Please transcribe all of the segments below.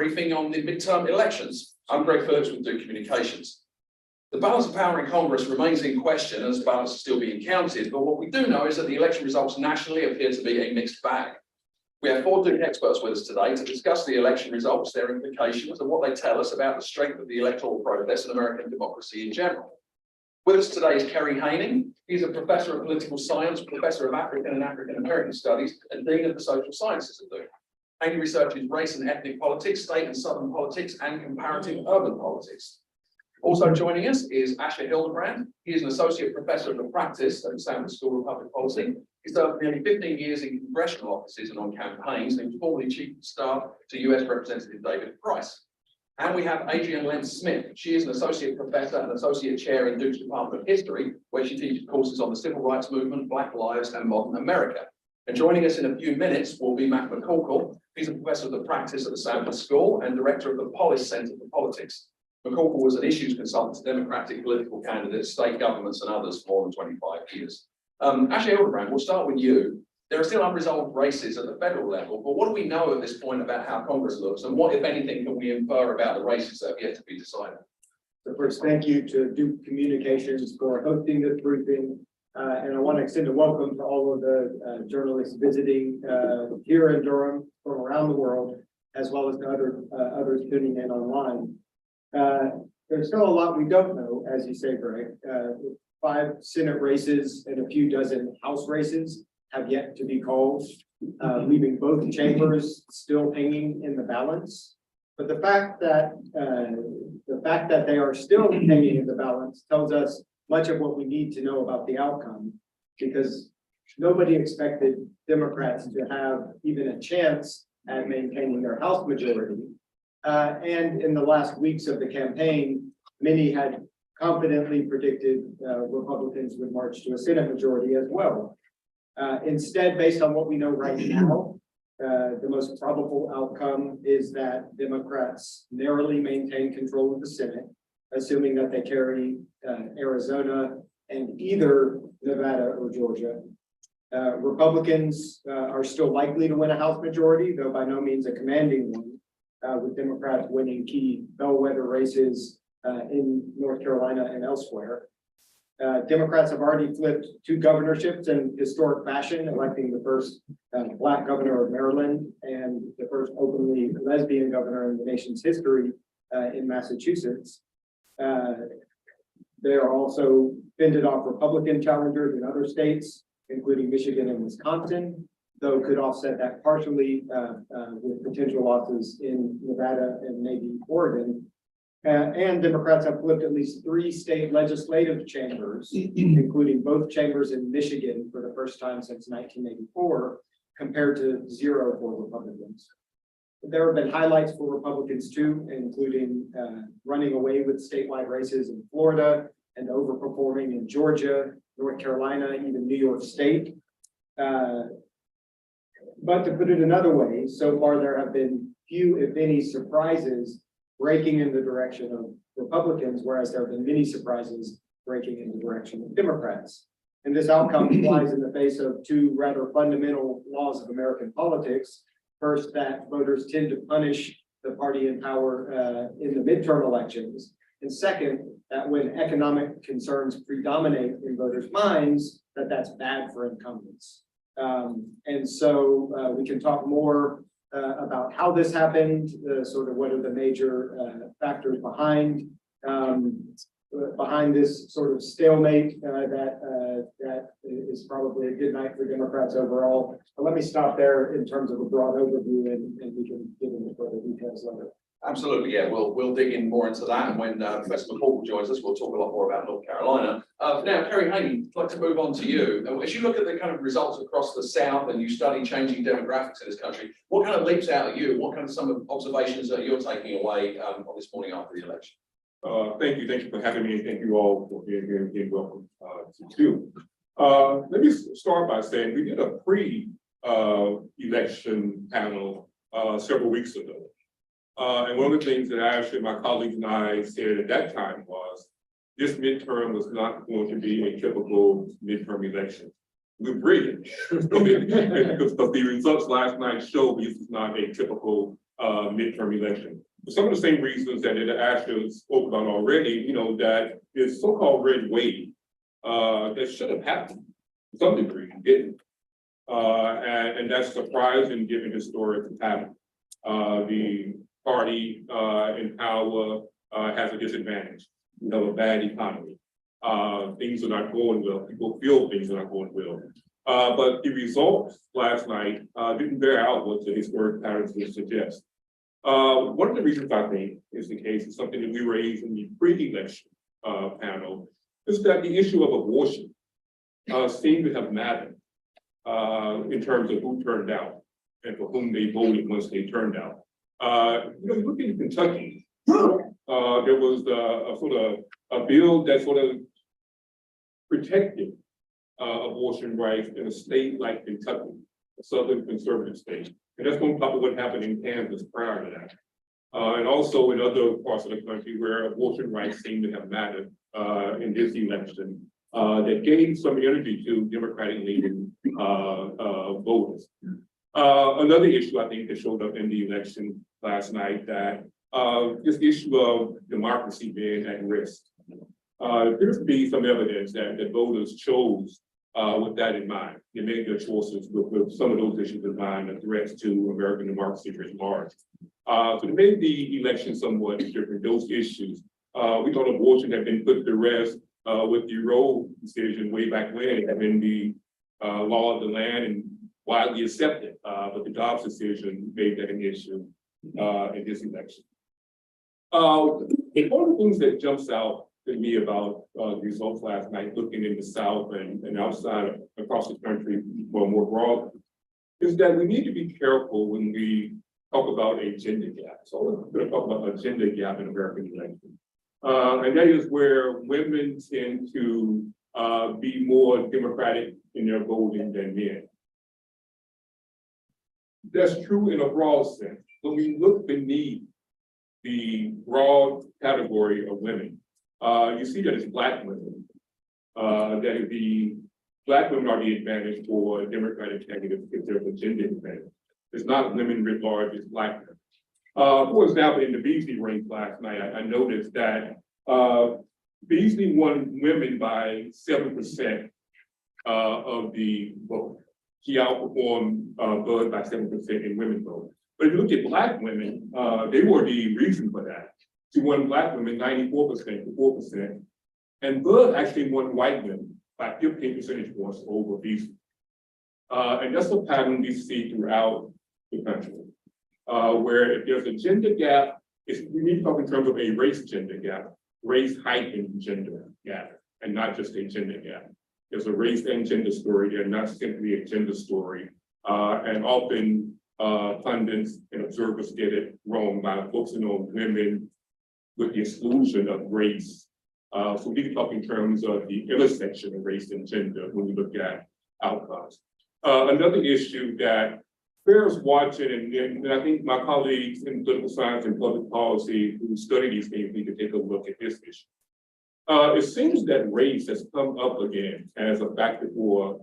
Briefing on the midterm elections. I'm Greg Phillips with Duke Communications. The balance of power in Congress remains in question as ballots are still being counted, but what we do know is that the election results nationally appear to be a mixed bag. We have 4 Duke experts with us today to discuss the election results, their implications, and what they tell us about the strength of the electoral process and American democracy in general. With us today is Kerry Haining. He's a professor of political science, professor of African and African American studies, and dean of the social sciences at Duke. Haining researches race and ethnic politics, state and southern politics, and comparative urban politics. Also joining us is Asher Hildebrand. He is an associate professor of the practice at the Stanford School of Public Policy. He's served nearly 15 years in congressional offices and on campaigns, and he was formerly chief of staff to US Representative David Price. And we have Adrienne Lenz-Smith. She is an associate professor and associate chair in Duke's Department of History, where she teaches courses on the civil rights movement, Black lives, and modern America. And joining us in a few minutes will be Matt McCorkle. He's a professor of the practice at the Stanford School and director of the Polis Center for Politics. McCorkle was an issues consultant to Democratic political candidates, state governments, and others for more than 25 years. Ashley Hildebrand, we'll start with you. There are still unresolved races at the federal level, but what do we know at this point about how Congress looks, and what, if anything, can we infer about the races that have yet to be decided? So first, thank you to Duke Communications for hosting this briefing. And I want to extend a welcome to all of the journalists visiting here in Durham from around the world, as well as to others tuning in online. There's still a lot we don't know, as you say, Greg. 5 Senate races and a few dozen House races have yet to be called, leaving both chambers still hanging in the balance. But the fact that they are still hanging in the balance tells us much of what we need to know about the outcome, because nobody expected Democrats to have even a chance at maintaining their House majority. And in the last weeks of the campaign, many had confidently predicted Republicans would march to a Senate majority as well. Instead, based on what we know right now, the most probable outcome is that Democrats narrowly maintain control of the Senate, assuming that they carry Arizona and either Nevada or Georgia. Republicans are still likely to win a House majority, though by no means a commanding one, with Democrats winning key bellwether races in North Carolina and elsewhere. Democrats have already flipped 2 governorships in historic fashion, electing the first Black governor of Maryland and the first openly lesbian governor in the nation's history in Massachusetts. They are also fended off Republican challengers in other states, including Michigan and Wisconsin, though could offset that partially with potential losses in Nevada and maybe Oregon. And Democrats have flipped at least 3 state legislative chambers, including both chambers in Michigan for the first time since 1984, compared to 0 for Republicans. There have been highlights for Republicans too, including running away with statewide races in Florida and overperforming in Georgia, North Carolina, even New York State. But to put it another way, so far there have been few, if any, surprises breaking in the direction of Republicans, whereas there have been many surprises breaking in the direction of Democrats. And this outcome flies in the face of 2 rather fundamental laws of American politics. First, that voters tend to punish the party in power in the midterm elections. And second, that when economic concerns predominate in voters' minds, that's bad for incumbents. And so we can talk more about how this happened, sort of what are the major factors behind this sort of stalemate that is probably a good night for Democrats overall. But let me stop there in terms of a broad overview, and we can get into further details later. Absolutely, yeah. We'll dig in more into that, and when Professor McCorkle joins us, we'll talk a lot more about North Carolina. Now, Kerry Haining, I'd like to move on to you. As you look at the kind of results across the South and you study changing demographics in this country, what kind of leaps out at you? What kind of some of observations that you're taking away on this morning after the election? Thank you for having me, and thank you all for being here and again. Welcome to you. Let me start by saying we did a pre-election panel several weeks ago. And one of the things that actually my colleagues and I said at that time was this midterm was not going to be a typical midterm election. We're brilliant because the results last night show this is not a typical midterm election. For some of the same reasons that Asher spoke about already, that this so-called red wave that should have happened to some degree, didn't. And that's surprising given historic pattern. The party in power has a disadvantage. We have a bad economy. Things are not going well. People feel things are not going well. But the results last night didn't bear out what the historic patterns would suggest. One of the reasons I think is the case is something that we raised in the pre-election panel, is that the issue of abortion seemed to have mattered in terms of who turned out and for whom they voted once they turned out. You look at Kentucky, there was a sort of a bill that sort of protected abortion rights in a state like Kentucky, a southern conservative state. And that's going to probably what happened in Kansas prior to that. And also in other parts of the country where abortion rights seem to have mattered in this election, that gave some energy to Democratic leaning voters. Another issue I think that showed up in the election last night, that this issue of democracy being at risk. There appears to be some evidence that voters chose with that in mind. They made their choices with some of those issues in mind, the threats to American democracy writ large. So they made the election somewhat different. Those issues, we thought abortion had been put to rest with the Roe decision way back when. It had been the law of the land and widely accepted, but the Dobbs decision made that an issue in this election. One of the things that jumps out to me about the results last night, looking in the South and outside across the country, more broadly, is that we need to be careful when we talk about a gender gap. So we're going to talk about a gender gap in American election. And that is where women tend to be more democratic in their voting than men. That's true in a broad sense. When we look beneath the broad category of women, you see that it's Black women, that the Black women are the advantage for Democratic candidates if there's a gender advantage. It's not women writ large, it's Black women. For example, in the Beasley race last night, I noticed that Beasley won women by 7% of the vote. She outperformed Bud by 7% in women's vote. But if you look at Black women, they were the reason for that. She won Black women 94% to 4%. And Bud actually won white women by 15 percentage points over Beasley. And that's a pattern we see throughout the country, where if there's a gender gap, we need to talk in terms of a race gender gap, race heightened gender gap, and not just a gender gap. There's a race and gender story there, not simply a gender story. And often pundits and observers get it wrong by focusing on women with the exclusion of race. So we need to talk in terms of the intersection of race and gender when we look at outcomes. Another issue that bears watching, and I think my colleagues in political science and public policy who study these things need to take a look at this issue. It seems that race has come up again as a factor for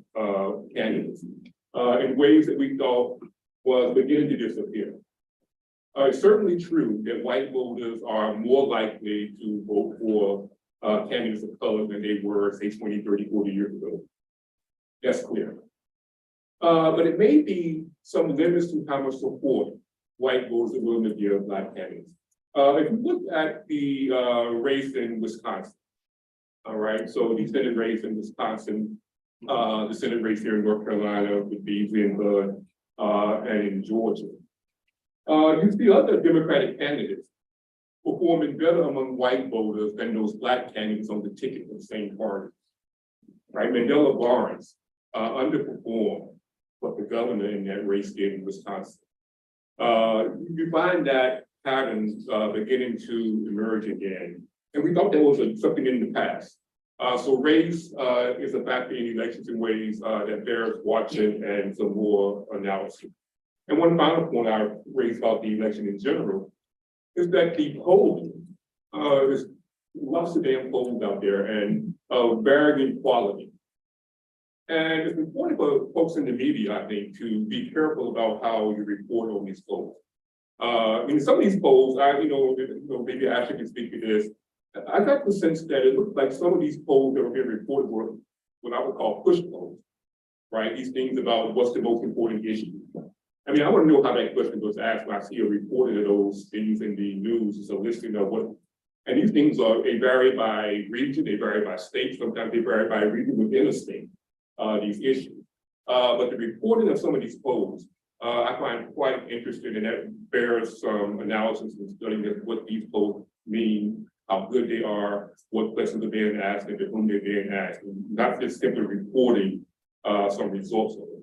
candidates in ways that we thought was beginning to disappear. It's certainly true that white voters are more likely to vote for candidates of color than they were, say, 20, 30, 40 years ago. That's clear. But it may be some limits to how much support white voters are willing to give Black candidates. If you look at the race in Wisconsin, all right, so the Senate race in Wisconsin, the Senate race here in North Carolina with Beasley and Bud, and in Georgia. You see other Democratic candidates performing better among white voters than those Black candidates on the ticket of the same party. Right, Mandela Barnes underperformed what the governor in that race did in Wisconsin. You find that pattern beginning to emerge again. And we thought that was something in the past. So race is a factor in elections in ways that bears watching and some more analysis. And one final point I raised about the election in general is that the polling, there's lots of damn polls out there and varying quality. And it's important for folks in the media, I think, to be careful about how you report on these polls. I mean, some of these polls, maybe Ashley can speak to this. I got the sense that it looked like some of these polls that were being reported were what I would call push polls, right? These things about what's the most important issue. I mean, I want to know how that question was asked when I see a reporting of those things in the news. It's a listing of what, and these things they vary by region, they vary by state, sometimes they vary by region within a state, these issues. But the reporting of some of these polls, I find quite interesting, and that bears some analysis and studying of what these polls mean, how good they are, what questions are being asked, and to whom they're being asked, and not just simply reporting some results of it.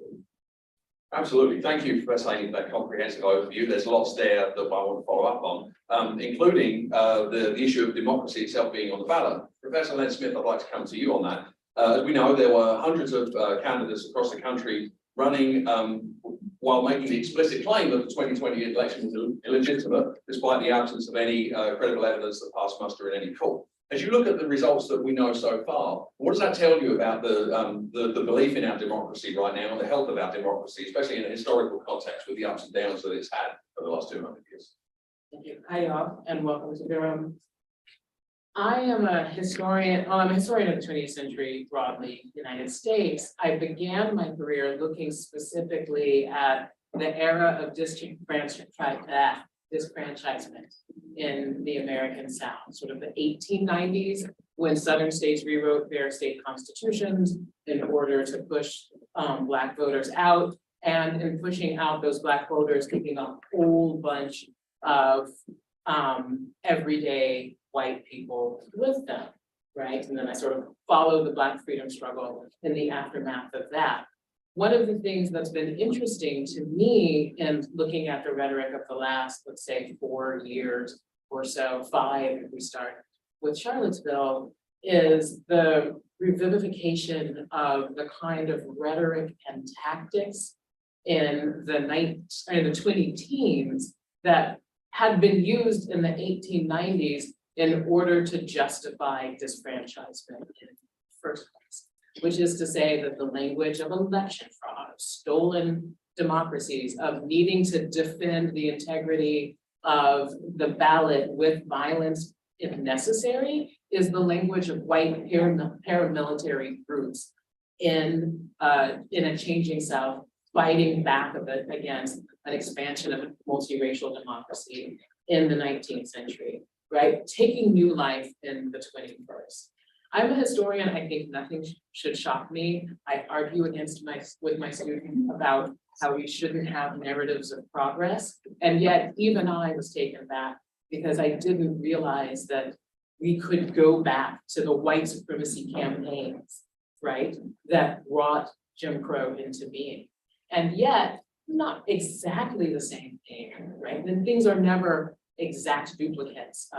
Absolutely. Thank you for saying that comprehensive overview. There's lots there that I want to follow up on, including the issue of democracy itself being on the ballot. Professor Len Smith, I'd like to come to you on that. As we know, there were hundreds of candidates across the country running while making the explicit claim that the 2020 election was illegitimate, despite the absence of any credible evidence that passed muster in any court. As you look at the results that we know so far, what does that tell you about the belief in our democracy right now and the health of our democracy, especially in a historical context with the ups and downs that it's had over the last 200 years? Thank you. Hi, y'all, and welcome to Durham. I am a historian. I'm a historian of the 20th century, broadly, United States. I began my career looking specifically at the era of disenfranchisement in the American South, sort of the 1890s, when Southern states rewrote their state constitutions in order to push Black voters out, and in pushing out those Black voters, keeping a whole bunch of everyday white people with them, right? And then I sort of followed the Black freedom struggle in the aftermath of that. One of the things that's been interesting to me in looking at the rhetoric of the last, let's say, 4 years or so, 5 if we start with Charlottesville, is the revivification of the kind of rhetoric and tactics in the 20 teens that had been used in the 1890s in order to justify disfranchisement in the first place, which is to say that the language of election fraud, of stolen democracies, of needing to defend the integrity of the ballot with violence if necessary, is the language of white paramilitary groups in a changing South, fighting back against an expansion of multiracial democracy in the 19th century, right? Taking new life in the 21st. I'm a historian. I think nothing should shock me. I argue with my students about how we shouldn't have narratives of progress. And yet even I was taken back because I didn't realize that we could go back to the white supremacy campaigns, right? That brought Jim Crow into being. And yet, not exactly the same thing, right? And things are never exact duplicates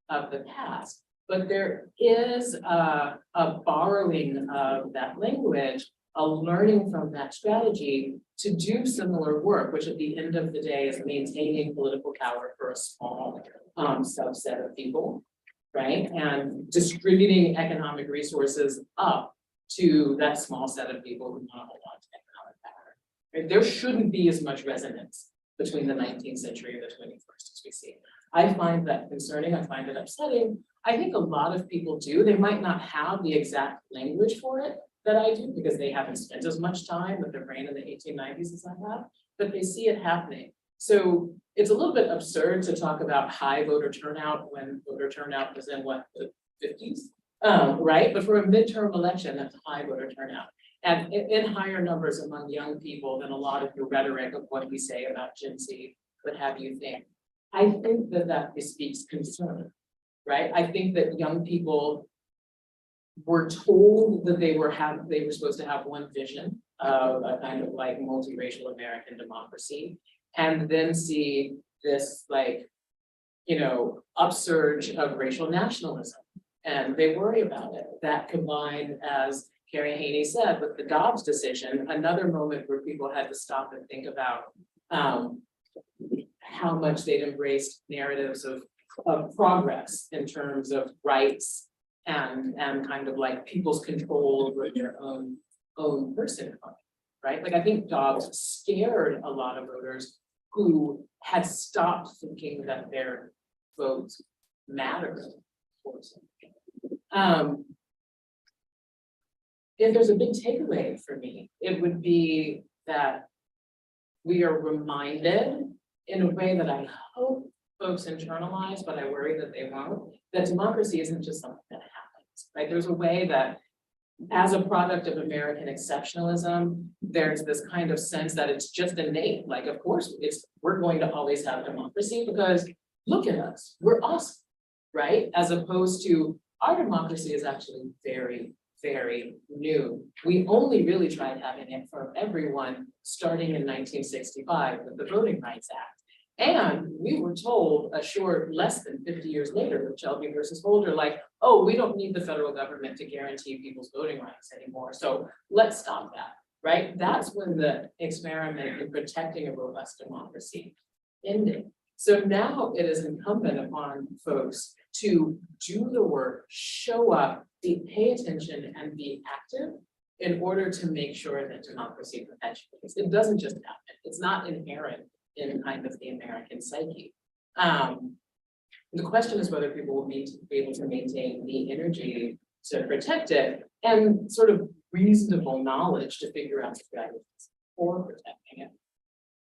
of the past, but there is a borrowing of that language, a learning from that strategy to do similar work, which at the end of the day is maintaining political power for a small subset of people, right? And distributing economic resources up to that small set of people who want to hold on to economic power. Right? There shouldn't be as much resonance between the 19th century and the 21st as we see. I find that concerning, I find it upsetting. I think a lot of people do. They might not have the exact language for it that I do because they haven't spent as much time with their brain in the 1890s as I have, but they see it happening. So it's a little bit absurd to talk about high voter turnout when voter turnout was in what, the 50s, right? But for a midterm election, that's a high voter turnout. And in higher numbers among young people than a lot of the rhetoric of what we say about Gen Z would have you think. I think that bespeaks concern, right? I think that young people were told that they were supposed to have one vision of a kind of like multiracial American democracy, and then see this like, upsurge of racial nationalism. And they worry about it. That combined, as Carrie Haney said, with the Dobbs decision, another moment where people had to stop and think about how much they'd embraced narratives of progress in terms of rights and kind of like people's control over their own personhood, right? Like I think Dobbs scared a lot of voters who had stopped thinking that their vote mattered. If there's a big takeaway for me, it would be that we are reminded in a way that I hope folks internalize, but I worry that they won't, that democracy isn't just something that happens, right? There's a way that as a product of American exceptionalism, there's this kind of sense that it's just innate. Like, of course, we're going to always have democracy because look at us, we're awesome, right? As opposed to our democracy is actually very, very new. We only really tried having it for everyone starting in 1965 with the Voting Rights Act. And we were told a short less than 50 years later with Shelby versus Holder, like, oh, we don't need the federal government to guarantee people's voting rights anymore. So let's stop that, right? That's when the experiment in protecting a robust democracy ended. So now it is incumbent upon folks to do the work, show up, pay attention and be active in order to make sure that democracy perpetuates. It doesn't just happen. It's not inherent in kind of the American psyche. The question is whether people will be able to maintain the energy to protect it and sort of reasonable knowledge to figure out strategies for protecting it.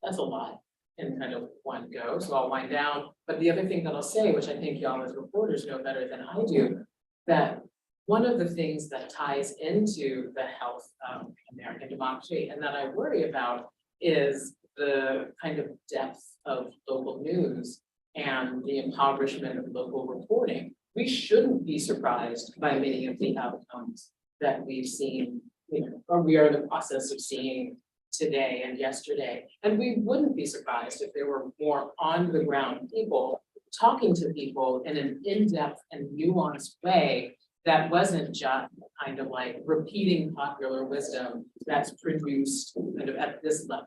That's a lot in kind of one go, so I'll wind down. But the other thing that I'll say, which I think y'all as reporters know better than I do, that one of the things that ties into the health of American democracy and that I worry about is the kind of depth of local news and the impoverishment of local reporting. We shouldn't be surprised by many of the outcomes that we've seen, or we are in the process of seeing today and yesterday. And we wouldn't be surprised if there were more on the ground people talking to people in an in-depth and nuanced way that wasn't just kind of like repeating popular wisdom that's produced kind of at this level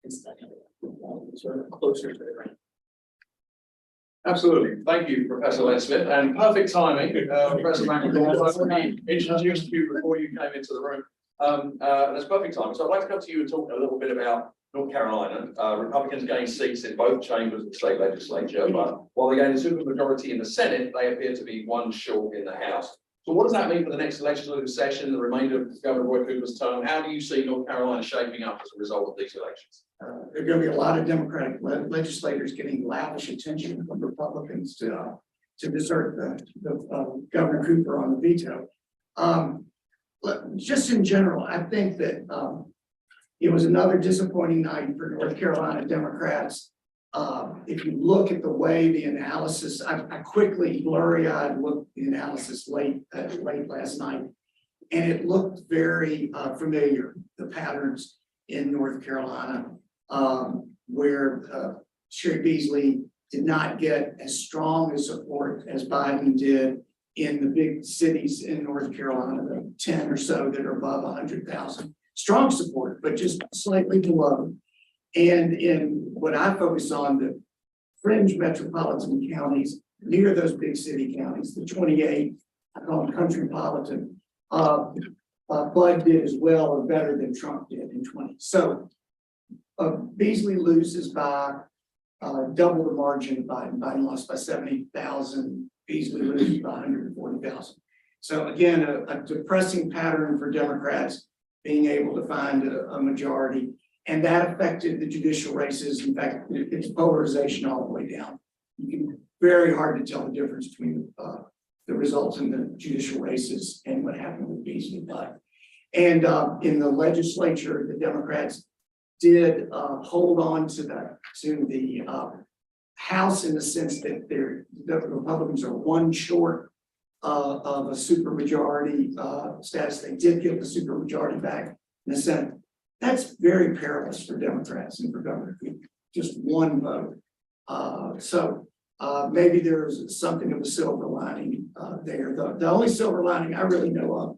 instead of sort of closer to the ground. Absolutely. Thank you, Professor Len Smith, and perfect timing. Professor McIntyre, I've already introduced you before you came into the room. That's perfect timing. So I'd like to come to you and talk a little bit about North Carolina. Republicans gained seats in both chambers of the state legislature, but while they gained a supermajority in the Senate, they appear to be one short in the House. So what does that mean for the next legislative session, the remainder of Governor Roy Cooper's term? How do you see North Carolina shaping up as a result of these elections? There are going to be a lot of Democratic legislators getting lavish attention from Republicans to desert the Governor Cooper on the veto. But just in general, I think that it was another disappointing night for North Carolina Democrats. If you look at the way the analysis, I quickly blurry-eyed looked at the analysis late last night, and it looked very familiar, the patterns in North Carolina, where Sherry Beasley did not get as strong a support as Biden did in the big cities in North Carolina, the 10 or so that are above 100,000. Strong support, but just slightly below. And in what I focus on, the fringe metropolitan counties near those big city counties, the 28, I call them countrypolitan, Bud did as well or better than Trump did in 20. So Beasley loses by double the margin. Biden lost by 70,000. Beasley loses by 140,000. So again, a depressing pattern for Democrats being able to find a majority. And that affected the judicial races. In fact, it's polarization all the way down. Very hard to tell the difference between the results in the judicial races and what happened with Beasley. And in the legislature, the Democrats did hold on to the House in the sense that the Republicans are one short of a supermajority status. They did get the supermajority back in the Senate. That's very perilous for Democrats and for Governor Cooper, just one vote. So maybe there's something of a silver lining there. The only silver lining I really know of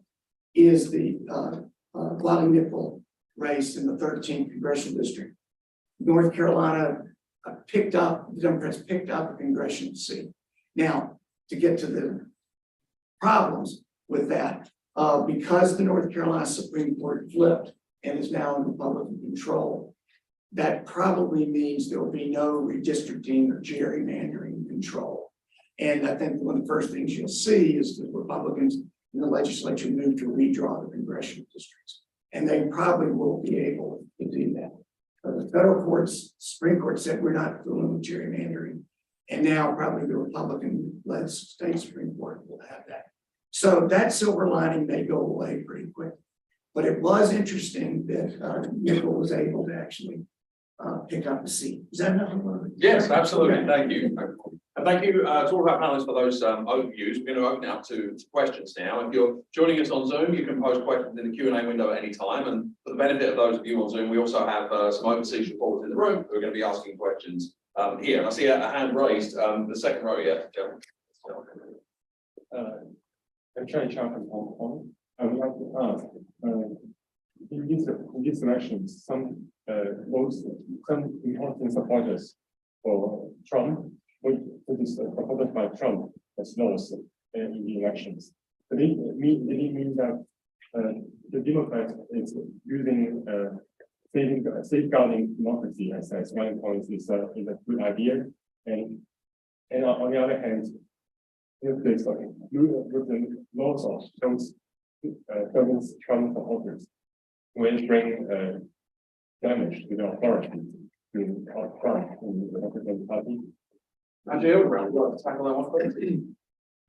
is the Nickel race in the 13th congressional district. North Carolina the Democrats picked up a congressional seat. Now, to get to the problems with that, because the North Carolina Supreme Court flipped and is now in Republican control, that probably means there will be no redistricting or gerrymandering control. And I think one of the first things you'll see is the Republicans in the legislature move to redraw the congressional districts. And they probably will be able to do that. The federal courts, Supreme Court said we're not fooling with gerrymandering. And now probably the Republican-led state Supreme Court will have that. So that silver lining may go away pretty quick. But it was interesting that Nickel was able to actually pick up a seat. Is that enough? Yes, absolutely. Okay. Thank you. And thank you to all of our panelists for those overviews. We're going to open up to questions now. If you're joining us on Zoom, you can post questions in the Q&A window at any time. And for the benefit of those of you on Zoom, we also have some overseas reporters in the room who are going to be asking questions here. And I see a hand raised, the second row, yeah. I'm trying to from Hong Kong. I would like to ask, in these elections, some important supporters for Trump, which is supported by Trump, has lost in the elections. Did it mean that the Democrats is using safeguarding democracy as one point is a good idea, and on the other hand, if there's with the laws of those Trump supporters will bring damage to the authority to Trump in the Republican Party.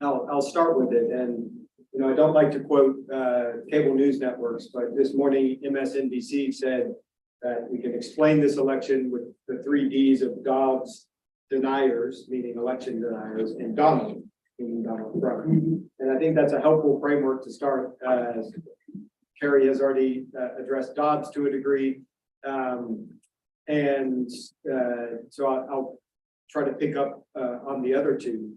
I'll start with it, and I don't like to quote cable news networks, but this morning MSNBC said that we can explain this election with the 3 Ds of Dobbs deniers, meaning election deniers, and Donald, meaning Donald Trump. And I think that's a helpful framework to start. Kerry has already addressed Dobbs to a degree, and so I'll try to pick up on the other 2.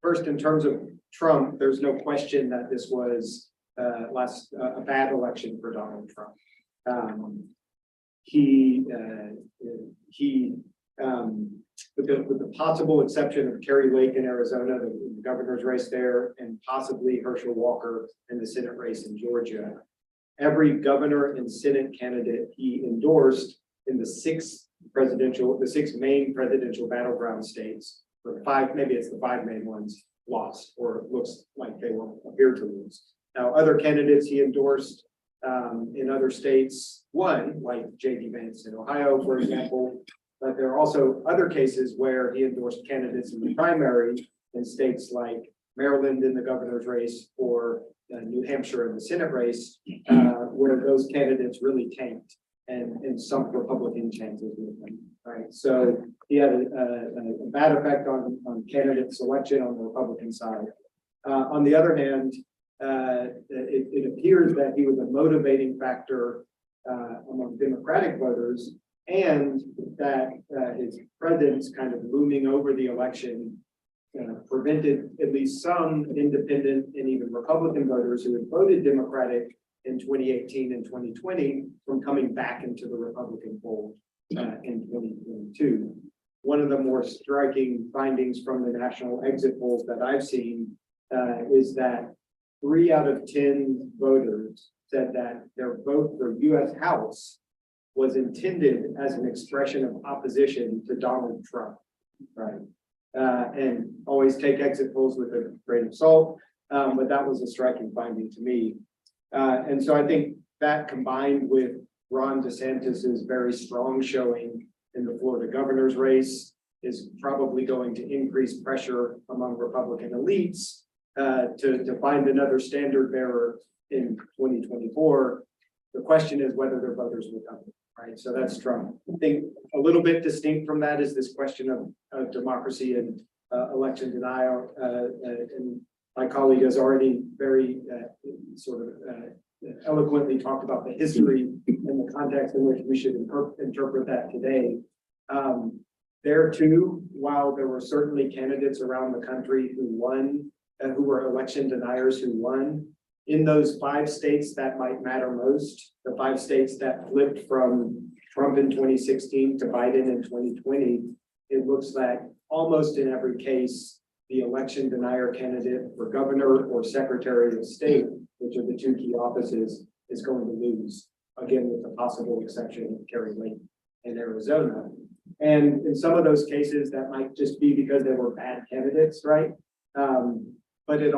First, in terms of Trump, there's no question that this was a bad election for Donald Trump. With the possible exception of Kerry Lake in Arizona, the governor's race there, and possibly Herschel Walker in the Senate race in Georgia, every governor and Senate candidate he endorsed in the 6 main presidential battleground states, or 5, maybe it's the 5 main ones, lost, or it looks like they will appear to lose. Now, other candidates he endorsed in other states won, like J.D. Vance in Ohio, for example. But there are also other cases where he endorsed candidates in the primary in states like Maryland in the governor's race, or New Hampshire in the Senate race, where those candidates really tanked, and some Republican chances with them. Right, so he had a bad effect on candidate selection on the Republican side. On the other hand, it appears that he was a motivating factor among Democratic voters, and that his presence kind of looming over the election prevented at least some independent and even Republican voters who had voted Democratic in 2018 and 2020 from coming back into the Republican fold in 2022. One of the more striking findings from the national exit polls that I've seen is that 3 out of 10 voters said that their vote for U.S. House was intended as an expression of opposition to Donald Trump, right? And always take exit polls with a grain of salt, but that was a striking finding to me. And so I think that, combined with Ron DeSantis's very strong showing in the Florida governor's race, is probably going to increase pressure among Republican elites to find another standard bearer in 2024. The question is whether their voters will come, right? So that's Trump. I think a little bit distinct from that is this question of democracy and election denial. And my colleague has already very eloquently talked about the history and the context in which we should interpret that today. There too, while there were certainly candidates around the country who won, who were election deniers who won, in those 5 states that might matter most, the 5 states that flipped from Trump in 2016 to Biden in 2020, it looks like almost in every case, the election denier candidate for governor or secretary of state, which are the 2 key offices, is going to lose, again, with the possible exception of Kerry Lake. and Arizona. And in some of those cases, that might just be because they were bad candidates, right? But there's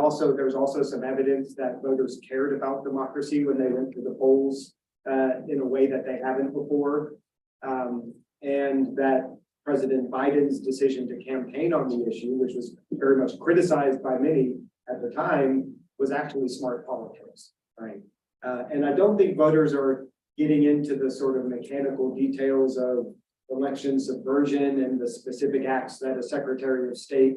also some evidence that voters cared about democracy when they went to the polls in a way that they haven't before. And that President Biden's decision to campaign on the issue, which was very much criticized by many at the time, was actually smart politics, right? And I don't think voters are getting into the sort of mechanical details of election subversion and the specific acts that a Secretary of State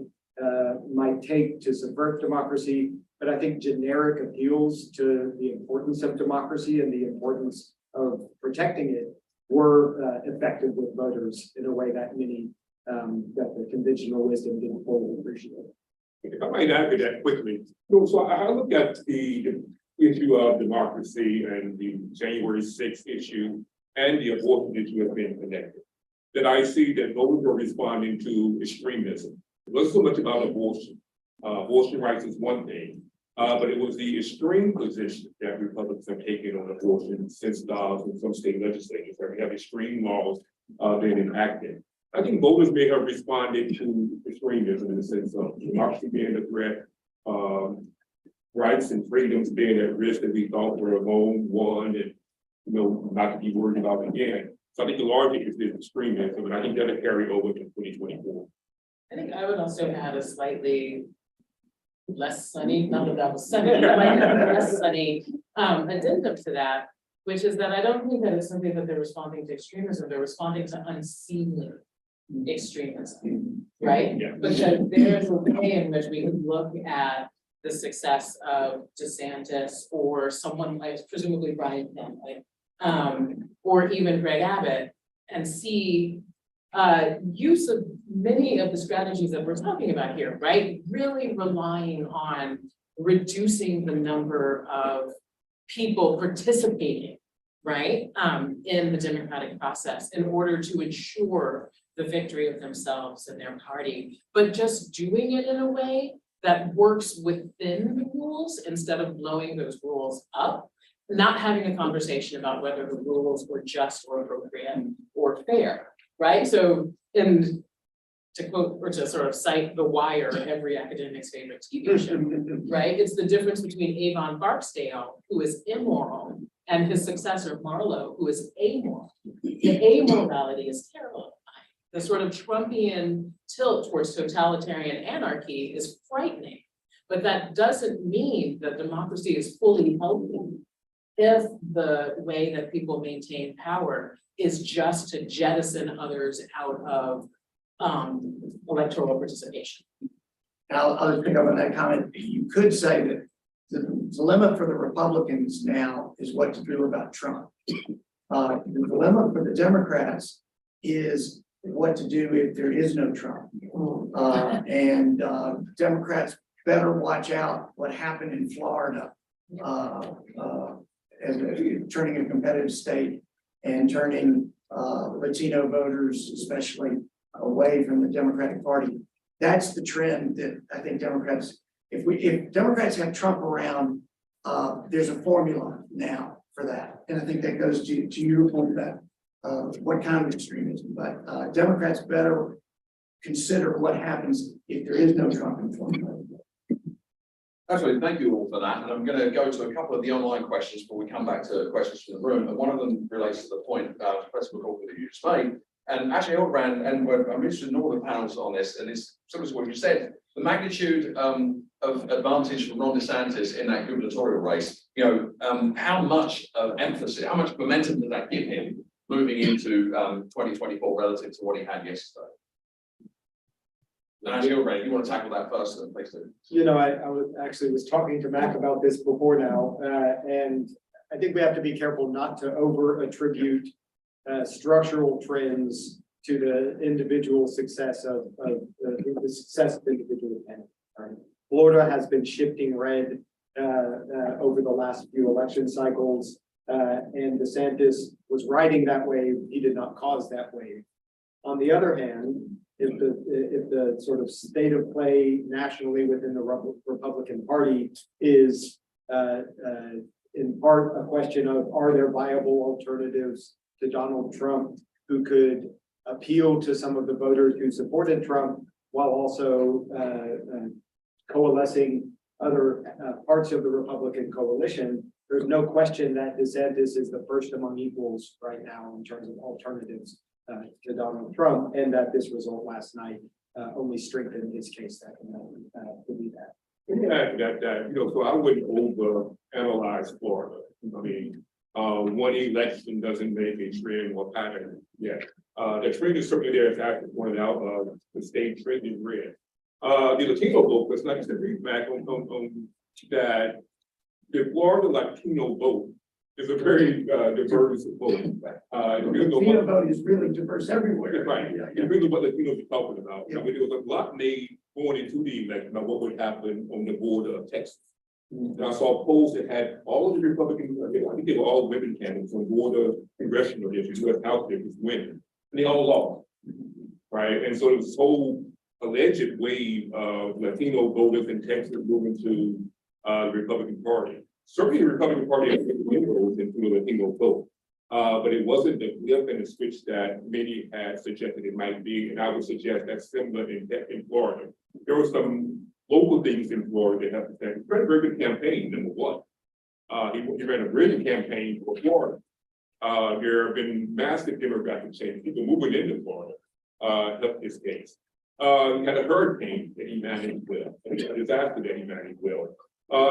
might take to subvert democracy. But I think generic appeals to the importance of democracy and the importance of protecting it were effective with voters in a way that many, that the conventional wisdom didn't fully appreciate. If I might add to that quickly, so I look at the issue of democracy and the January 6th issue and the abortion issue has been connected. That I see that voters are responding to extremism. It wasn't so much about abortion. Abortion rights is one thing, but it was the extreme position that Republicans have taken on abortion since in some state legislatures where we have extreme laws being enacted. I think voters may have responded to extremism in the sense of democracy being a threat, rights and freedoms being at risk that we thought were alone, won, and not to be worried about again. So I think the larger issue is extremism, and I think that'll carry over in 2024. I think I would also add a slightly less sunny, not that was sunny, but like a less sunny addendum to that, which is that I don't think that it's something that they're responding to extremism, they're responding to unseemly extremism, right? Yeah. Because there's a way in which we can look at the success of DeSantis or someone like presumably Brian Kemp, or even Greg Abbott, and see use of many of the strategies that we're talking about here, right? Really relying on reducing the number of people participating, right, in the democratic process in order to ensure the victory of themselves and their party, but just doing it in a way that works within the rules instead of blowing those rules up, not having a conversation about whether the rules were just or appropriate or fair, right? So, and to quote or to sort of cite The Wire, every academic's favorite TV show, right? It's the difference between Avon Barksdale, who is immoral, and his successor Marlowe, who is amoral. The amorality is terrible. The sort of Trumpian tilt towards totalitarian anarchy is frightening, but that doesn't mean that democracy is fully healthy if the way that people maintain power is just to jettison others out of electoral participation. I'll just pick up on that comment. You could say that the dilemma for the Republicans now is what to do about Trump. The dilemma for the Democrats is what to do if there is no Trump. Democrats better watch out what happened in Florida as turning a competitive state and turning Latino voters, especially, away from the Democratic Party. That's the trend that I think Democrats, if Democrats have Trump around, there's a formula now for that. And I think that goes to your point about what kind of extremism, but Democrats better consider what happens if there is no Trump in 2024. Absolutely, thank you all for that. And I'm going to go to a couple of the online questions before we come back to questions from the room. And one of them relates to the point, Professor McCall, that you just made. And actually, Hildebrand, and I'm interested in all the panels on this, and it's similar to what you said, the magnitude of advantage from Ron DeSantis in that gubernatorial race, how much emphasis, how much momentum does that give him moving into 2024 relative to what he had yesterday? And Hildebrand, you want to tackle that first, then please do. I was talking to Mac about this before now, and I think we have to be careful not to over attribute structural trends to the individual success of the success of individual candidates. Right? Florida has been shifting red over the last few election cycles, and DeSantis was riding that wave. He did not cause that wave. On the other hand, if the sort of state of play nationally within the Republican Party is in part a question of, are there viable alternatives to Donald Trump? who could appeal to some of the voters who supported Trump while also coalescing other parts of the Republican coalition. There's no question that DeSantis is the first among equals right now in terms of alternatives to Donald Trump, and that this result last night only strengthened his case that believe that. That, so I wouldn't over analyze Florida. I mean, one election doesn't make a trend or pattern yet. The trend is certainly there, as Ashley pointed out, the state trend is red. The Latino vote, let's not just read back on that. The Florida Latino vote is a very diverse vote. Latino vote is really diverse everywhere. Right. And really what Latinos are talking about. I mean, there was a lot made going into the election about what would happen on the border of Texas. And I saw polls that had all of the Republicans, I think they were all women candidates on border congressional districts, U.S. House districts, women, and they all lost. Right. And so there was this whole alleged wave of Latino voters in Texas moving to the Republican Party. Certainly the Republican Party has inroads into the Latino vote, but it wasn't the flip and the switch that many had suggested it might be, and I would suggest that's similar in Florida. There were some local things in Florida that have to say, he ran a very good campaign, number one. He ran a brilliant campaign for Florida. There have been massive demographic change, people moving into Florida, helped his case. He had a hurricane that he managed well, a disaster that he managed well.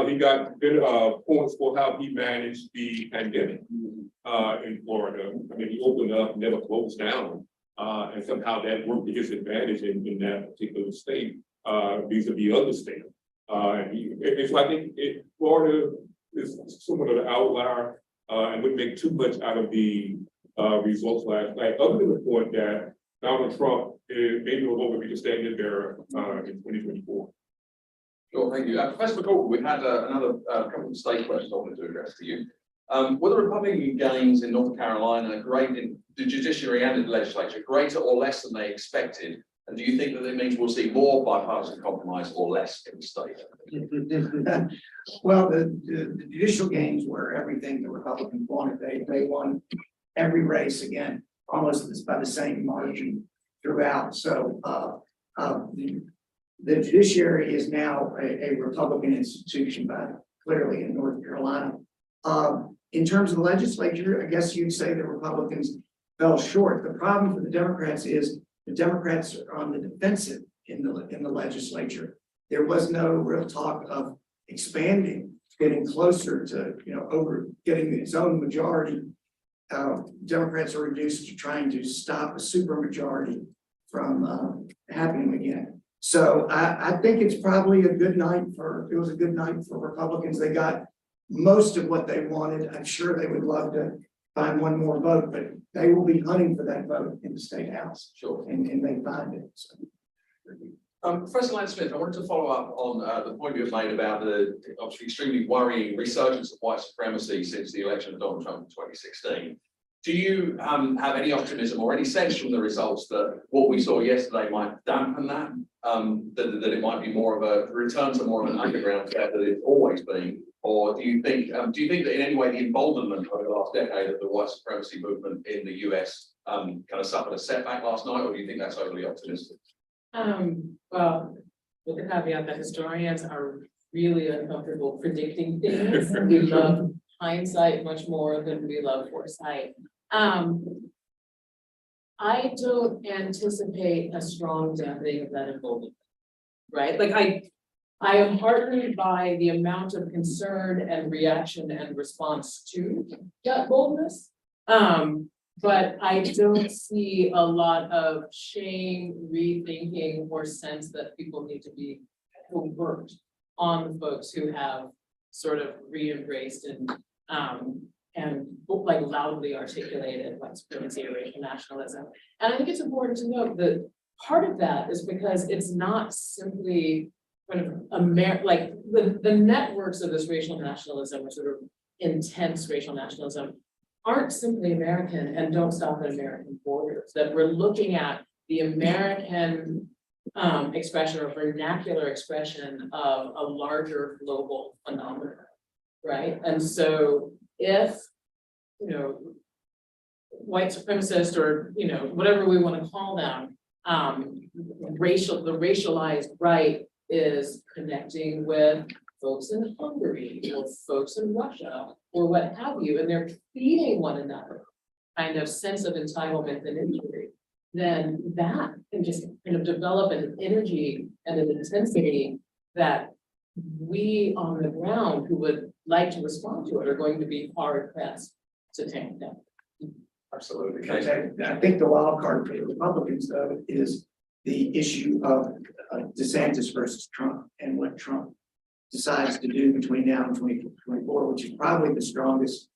He got good points for how he managed the pandemic in Florida. I mean, he opened up, never closed down, and somehow that worked to his advantage in that particular state vis-a-vis other states. And so I think Florida is somewhat of an outlier and wouldn't make too much out of the results last night, other than the point that Donald Trump maybe will over be standing there in 2024. Sure, thank you. Professor McCall, we had another couple of state questions I wanted to address to you. Were the Republican gains in North Carolina great in the judiciary and in the legislature, greater or less than they expected? And do you think that it means we'll see more bipartisan compromise or less in the state? Well, the judicial gains were everything the Republicans wanted. They won every race again, almost by the same margin throughout. So the judiciary is now a Republican institution, clearly in North Carolina. In terms of the legislature, I guess you'd say the Republicans fell short. The problem for the Democrats is the Democrats are on the defensive in the legislature. There was no real talk of expanding, getting closer to, over getting its own majority. Democrats are reduced to trying to stop a supermajority from happening again. So I think it's probably a good night for Republicans. They got most of what they wanted. I'm sure they would love to find one more vote, but they will be hunting for that vote in the state house. Sure. And they find it. So. Professor Lance-Smith, I wanted to follow up on the point you have made about the obviously extremely worrying resurgence of white supremacy since the election of Donald Trump in 2016. Do you have any optimism or any sense from the results that what we saw yesterday might dampen that? That it might be more of a return to more of an underground threat that it's always been? Or do you think that in any way the emboldenment over the last decade of the white supremacy movement in the US kind of suffered a setback last night, or do you think that's overly optimistic? Well, with the caveat that historians are really uncomfortable predicting things, we love hindsight much more than we love foresight. I don't anticipate a strong dampening of that emboldenment, right? Like I am heartened by the amount of concern and reaction and response to that boldness. But I don't see a lot of shame, rethinking, or sense that people need to be overt on the folks who have sort of re-embraced and like loudly articulated white supremacy or racial nationalism. And I think it's important to note that part of that is because it's not simply kind of like the networks of this racial nationalism, or sort of intense racial nationalism, aren't simply American and don't stop at American borders. That we're looking at the American expression or vernacular expression of a larger global phenomenon, right? And so if white supremacist or, you know, whatever we want to call them, the racialized right is connecting with folks in Hungary or folks in Russia or what have you, and they're feeding one another kind of sense of entitlement and injury, then that can just kind of develop an energy and an intensity that we on the ground who would like to respond to it are going to be hard pressed to tamp down. Absolutely. I think the wild card for the Republicans, though, is the issue of DeSantis versus Trump and what Trump decides to do between now and 2024, which is probably the strongest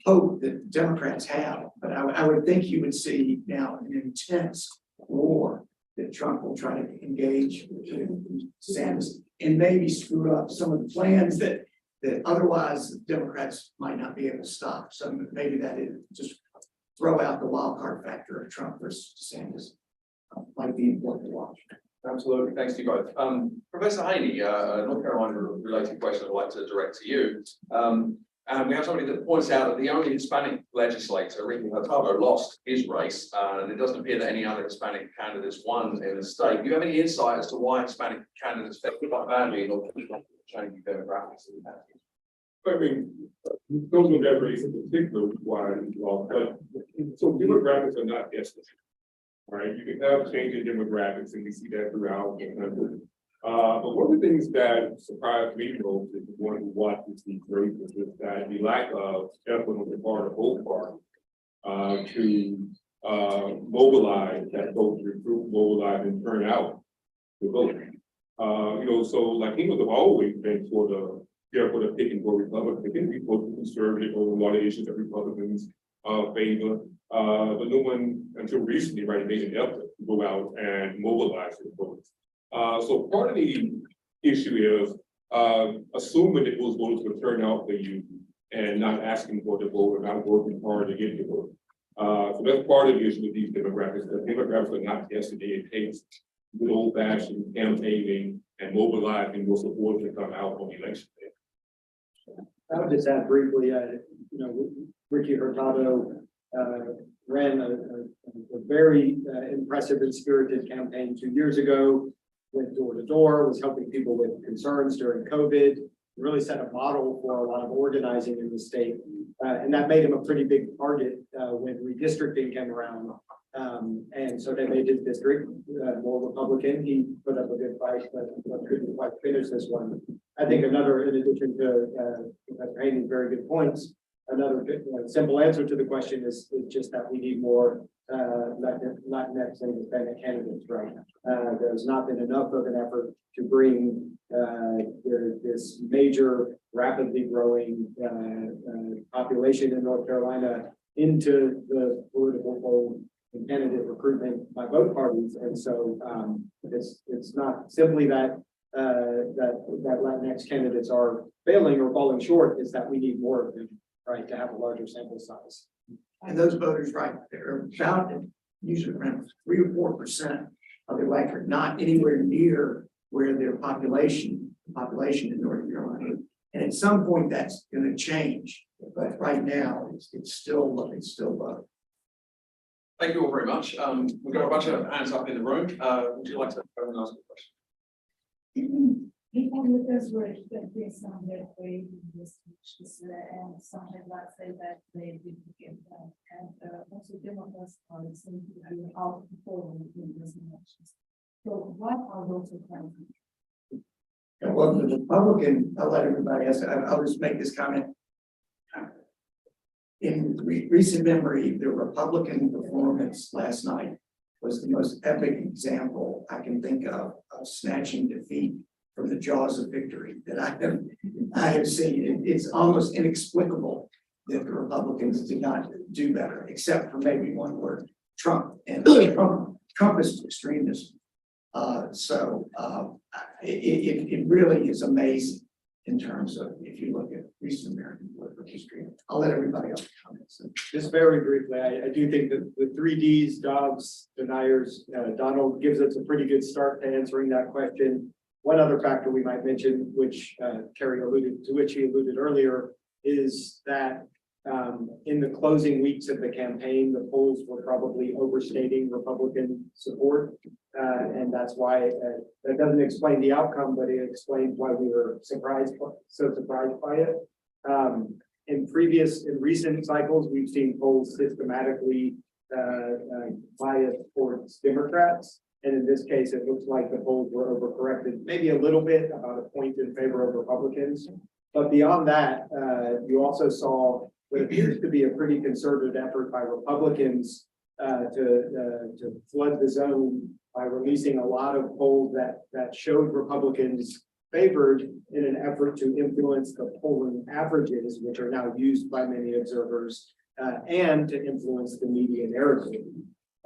hope that Democrats have. But I would think you would see now an intense war that Trump will try to engage with DeSantis and maybe screw up some of the plans that otherwise Democrats might not be able to stop. So maybe that is just throw out the wild card factor of Trump versus DeSantis. Might be important to watch. Absolutely, thanks to you both. Professor Haney, a North Carolina related question I'd like to direct to you. And we have somebody that points out that the only Hispanic legislator, Ricky Hurtado, lost his race, and it doesn't appear that any other Hispanic candidates won in the state. Do you have any insight as to why Hispanic candidates failed quite badly in order to change demographics? I mean, those of that race in particular why but so demographics are not destined, right? You can have change in demographics, and we see that throughout the country. But one of the things that surprised me most is the one who watches these races is that the lack of effort on the part of both parties to mobilize that folks, recruit, mobilize, and turn out to vote. You know, so Latinos have always been sort of careful to pick and go Republican. They can be close to conservative over a lot of issues that Republicans favor. But no one until recently, right, made an effort to go out and mobilize the voters. So part of the issue is assuming that those voters will turn out for you and not asking for the vote or not working hard to get the vote. So that's part of the issue with these demographics. The demographics are not yesterday. It takes good old fashioned campaigning and mobilizing those supporters to come out on election day. I would just add briefly, you know, Ricky Hurtado ran a very impressive and spirited campaign 2 years ago, went door to door, was helping people with concerns during COVID, really set a model for a lot of organizing in the state. And that made him a pretty big target when redistricting came around. And so they made his district more Republican. He put up a good fight, but couldn't quite finish this one. I think another, in addition to Professor Haney's very good points, another simple answer to the question is just that we need more Latinx and Hispanic candidates, right? There's not been enough of an effort to bring this major, rapidly growing population in North Carolina into the political fold and candidate recruitment by both parties. And so it's not simply that Latinx candidates are failing or falling short, it's that we need more of them, right, to have a larger sample size. And those voters, right, they're about usually around 3 or 4% of the electorate, not anywhere near where their population in North Carolina. And at some point that's going to change, but right now it's still low. Thank you all very much. We've got a bunch of hands up in the room. Would you like to go and ask a question? Republicans were expecting some that way in this speech, and some had not said that they didn't get that. And also Democrats are seem to be outperforming in these elections. So what are those requirements? Well, the Republican, I'll let everybody else, I'll just make this comment. In recent memory, the Republican performance last night was the most epic example I can think of snatching defeat from the jaws of victory that I have seen. It's almost inexplicable that the Republicans did not do better, except for maybe one word, Trump. And Trumpist extremism. It really is amazing in terms of, if you look at recent American political history. I'll let everybody else comment. So. Just very briefly, I do think that the 3 Ds, Dobbs, deniers, Donald gives us a pretty good start to answering that question. One other factor we might mention, which Kerry alluded to, which he alluded earlier, is that In the closing weeks of the campaign, the polls were probably overstating Republican support. And that's why, that doesn't explain the outcome, but it explains why we were so surprised by it. In recent cycles, we've seen polls systematically biased towards Democrats. And in this case, it looks like the polls were overcorrected, maybe a little bit, about a point in favor of Republicans. But beyond that, you also saw what appears to be a pretty concerted effort by Republicans to flood the zone by releasing a lot of polls that showed Republicans favored in an effort to influence the polling averages, which are now used by many observers, and to influence the media narrative.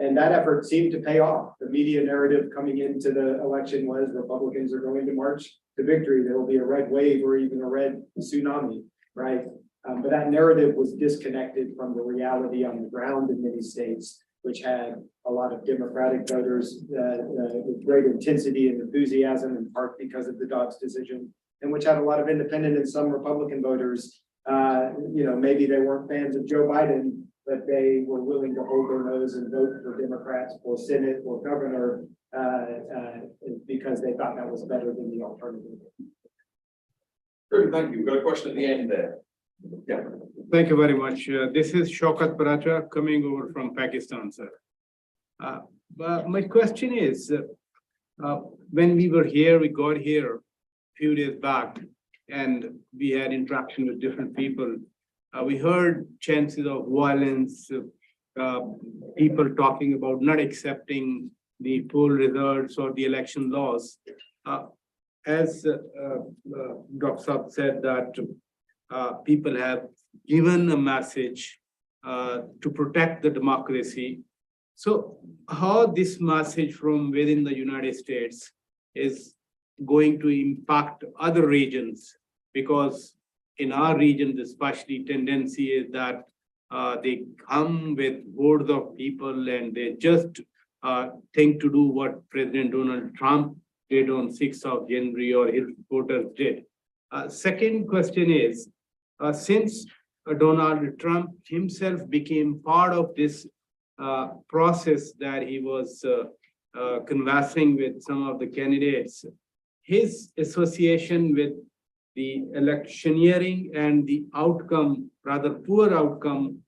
And that effort seemed to pay off. The media narrative coming into the election was Republicans are going to march to victory. There will be a red wave or even a red tsunami, right? But that narrative was disconnected from the reality on the ground in many states, which had a lot of Democratic voters with great intensity and enthusiasm, in part because of the Dobbs decision, and which had a lot of independent and some Republican voters. Maybe they weren't fans of Joe Biden, but they were willing to hold their nose and vote for Democrats for Senate or governor because they thought that was better than the alternative. Good, thank you. We've got a question at the end there. Yeah. Thank you very much. This is Shaukat Baracha coming over from Pakistan, sir. But my question is, when we got here a few days back, and we had interaction with different people, we heard chances of violence, people talking about not accepting the poll results or the election laws. As Dr. Saab said that people have given a message to protect the democracy. So how this message from within the United States is going to impact other regions? Because in our region, especially tendency is that they come with hordes of people and they just think to do what President Donald Trump did on 6th of January or his supporters did. Second question is, since Donald Trump himself became part of this process that he was conversing with some of the candidates, his association with the electioneering and the outcome, rather poor outcome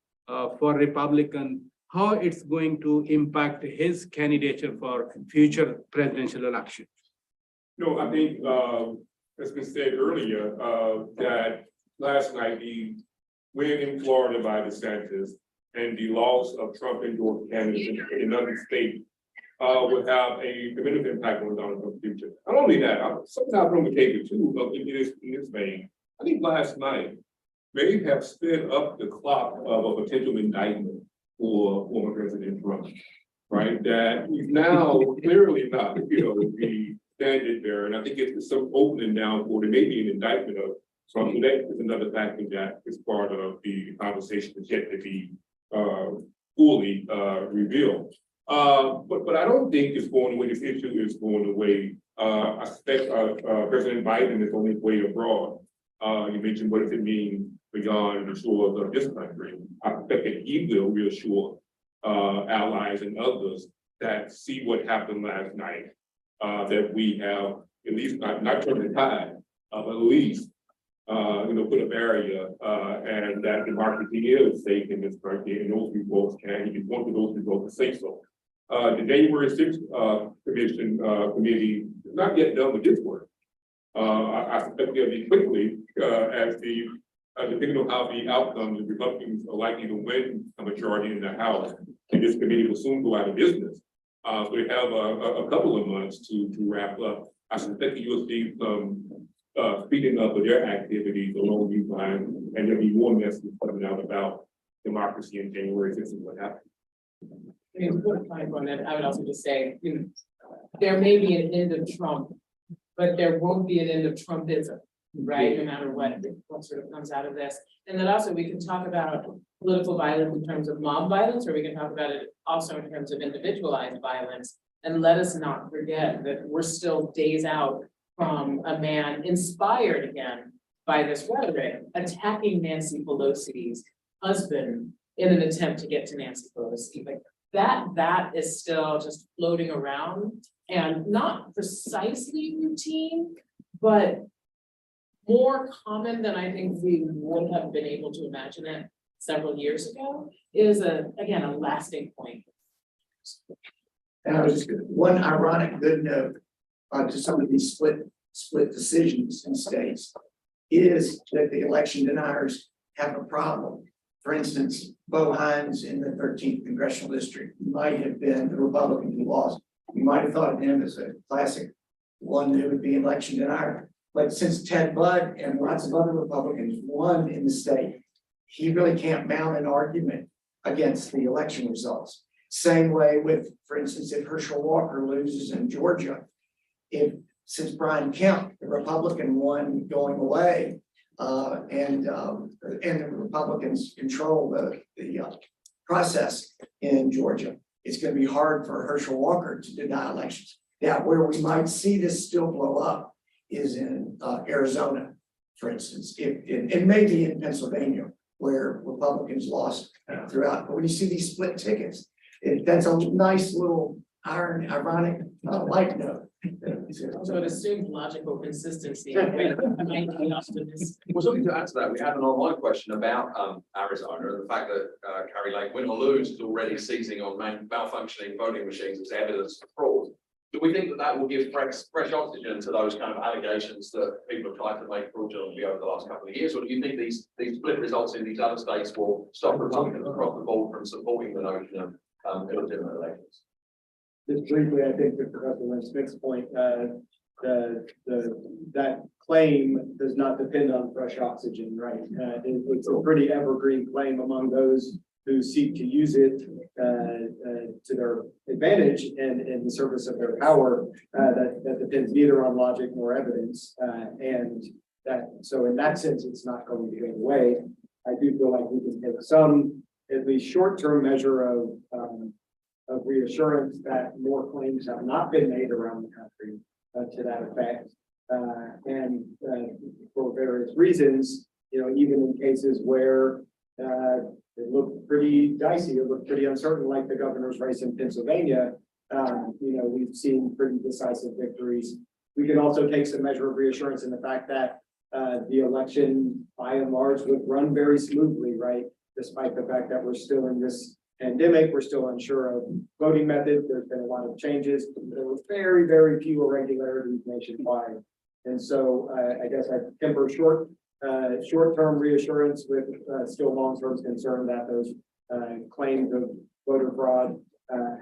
for Republican, how it's going to impact his candidature for future presidential election? No, I think, as we said earlier, that last night, the win in Florida by DeSantis and the loss of Trump endorsed candidates in another state would have a tremendous impact on Donald Trump's future. Not only that, sometimes from the table too, in this vein, I think last night may have sped up the clock of a potential indictment for former President Trump, right? That he's now clearly not, the standard bearer. And I think it's some opening now for there may be an indictment of Trump. So that is another factor that is part of the conversation that's yet to be fully revealed. But I don't think it's going away. This issue is going away. I suspect President Biden is on his way abroad. You mentioned what does it mean beyond the shores of this country. I suspect that he will reassure allies and others that see what happened last night, that we have at least not turned the tide, but at least put a barrier, and that democracy is safe in this country, and those results can, if you want those results to say so. The January 6th committee is not yet done with this work. I suspect they'll be quickly, as depending on how the outcome, the Republicans are likely to win a majority in the House, and this committee will soon go out of business. So they have a couple of months to wrap up. I suspect you'll see some speeding up of their activities along these lines, and there'll be more messages coming out about democracy in January 6th and what happened. I mean, to put a fine on it, I would also just say, there may be an end of Trump, but there won't be an end of Trumpism, right? No matter what sort of comes out of this. And then also we can talk about political violence in terms of mob violence, or we can talk about it also in terms of individualized violence. And let us not forget that we're still days out from a man inspired again by this rhetoric, attacking Nancy Pelosi's husband in an attempt to get to Nancy Pelosi. Like that is still just floating around and not precisely routine, but more common than I think we would have been able to imagine it several years ago, is again, a lasting point. And I was just one ironic good note to some of these split decisions in states is that the election deniers have a problem. For instance, Bo Hines in the 13th congressional district might have been the Republican who lost. You might have thought of him as a classic one who would be election denier. But since Ted Budd and lots of other Republicans won in the state, he really can't mount an argument against the election results. Same way with, for instance, if Herschel Walker loses in Georgia, since Brian Kemp, the Republican, won going away, and the Republicans control the process in Georgia, it's going to be hard for Herschel Walker to deny elections. Now, where we might see this still blow up is in Arizona, for instance. It may be in Pennsylvania, where Republicans lost throughout. But when you see these split tickets, that's a nice little ironic light note. So it assumed logical consistency. Well, something to add to that, we had an online question about Arizona and the fact that Carrie Lake, win or lose, is already seizing on malfunctioning voting machines as evidence of fraud. Do we think that that will give fresh oxygen to those kind of allegations that people have tried to make fraudulently over the last couple of years? Or do you think these split results in these other states will stop Republicans across the board from supporting the notion of illegitimate elections? Just briefly, I think that Professor Lynn-Smith's point, that claim does not depend on fresh oxygen, right? It's a pretty evergreen claim among those who seek to use it to their advantage and in the service of their power, that depends neither on logic nor evidence. So in that sense, it's not going to go away. I do feel like we can take some, at least short-term measure of reassurance that more claims have not been made around the country to that effect. For various reasons, even in cases where it looked pretty dicey, it looked pretty uncertain, like the governor's race in Pennsylvania, we've seen pretty decisive victories. We can also take some measure of reassurance in the fact that the election, by and large, would run very smoothly, right? Despite the fact that we're still in this pandemic, we're still unsure of voting methods. There's been a lot of changes. There were very, very few irregularities nationwide. And so I guess I temper short-term reassurance with still long-term concern that those claims of voter fraud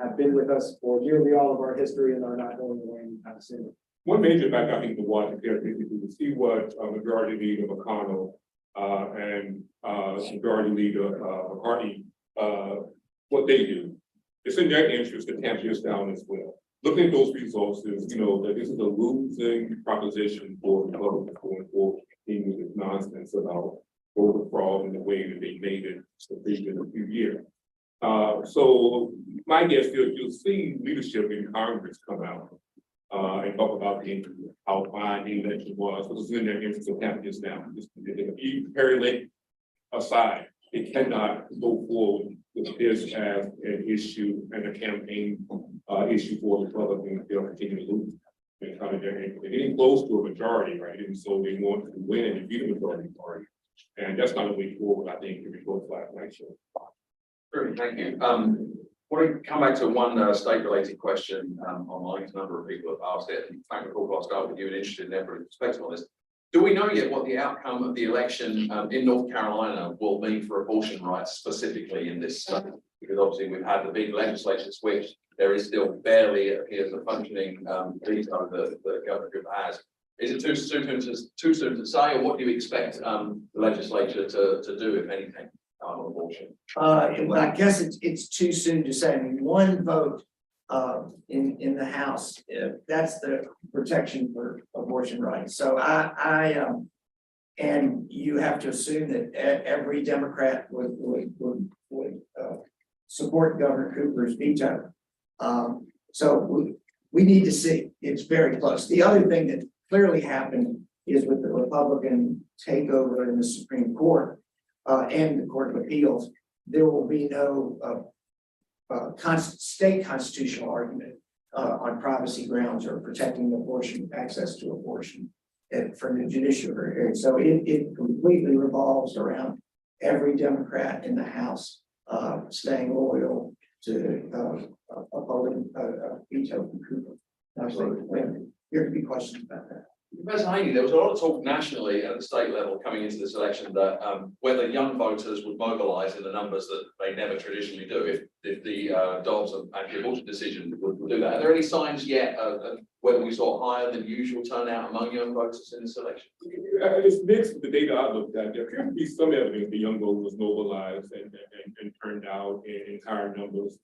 have been with us for nearly all of our history and are not going away anytime soon. One major factor I think to watch carefully is to see what Majority Leader McConnell and Majority Leader McCarthy, what they do. It's in their interest to tamp this down as well. Looking at those results is, that this is a losing proposition for Republicans going forward, with this nonsense about voter fraud and the way that they made it in a few years. So my guess is you'll see leadership in Congress come out and talk about how fine the election was. This is in their interest to tamp this down. Carrie Lake aside, it cannot go forward with this as an issue and a campaign issue for Republicans. They'll continue to lose. They're getting close to a majority, right? And so they want to win and defeat a majority party. And that's not a way forward, I think, if we go flat election. Great, thank you. Want to come back to one state-related question online. A number of people have asked it. And Frank McCall, I'll start with you and interested in everyone's perspective on this. Do we know yet what the outcome of the election in North Carolina will mean for abortion rights specifically in this state? Because obviously we've had the big legislature switch. There is still barely, it appears, a functioning veto that the governor has. Is it too soon to say, or what do you expect the legislature to do, if anything, on abortion? Well, I guess it's too soon to say. I mean, one vote in the House, that's the protection for abortion rights. So and you have to assume that every Democrat would support Governor Cooper's veto. So we need to see. It's very close. The other thing that clearly happened is with the Republican takeover in the Supreme Court, and the Court of Appeals, there will be no state constitutional argument on privacy grounds or protecting abortion, access to abortion from the judiciary. And so it completely revolves around every Democrat in the House staying loyal to upholding veto from Cooper. There could be questions about that. Professor Haney, there was a lot of talk nationally at the state level coming into this election that whether young voters would mobilise in the numbers that they never traditionally do if the Dobbs and anti-abortion decision would do that. Are there any signs yet of whether we saw higher than usual turnout among young voters in this election? It's mixed with the data I looked at. There appears to be some evidence the young voters mobilized and turned out in higher numbers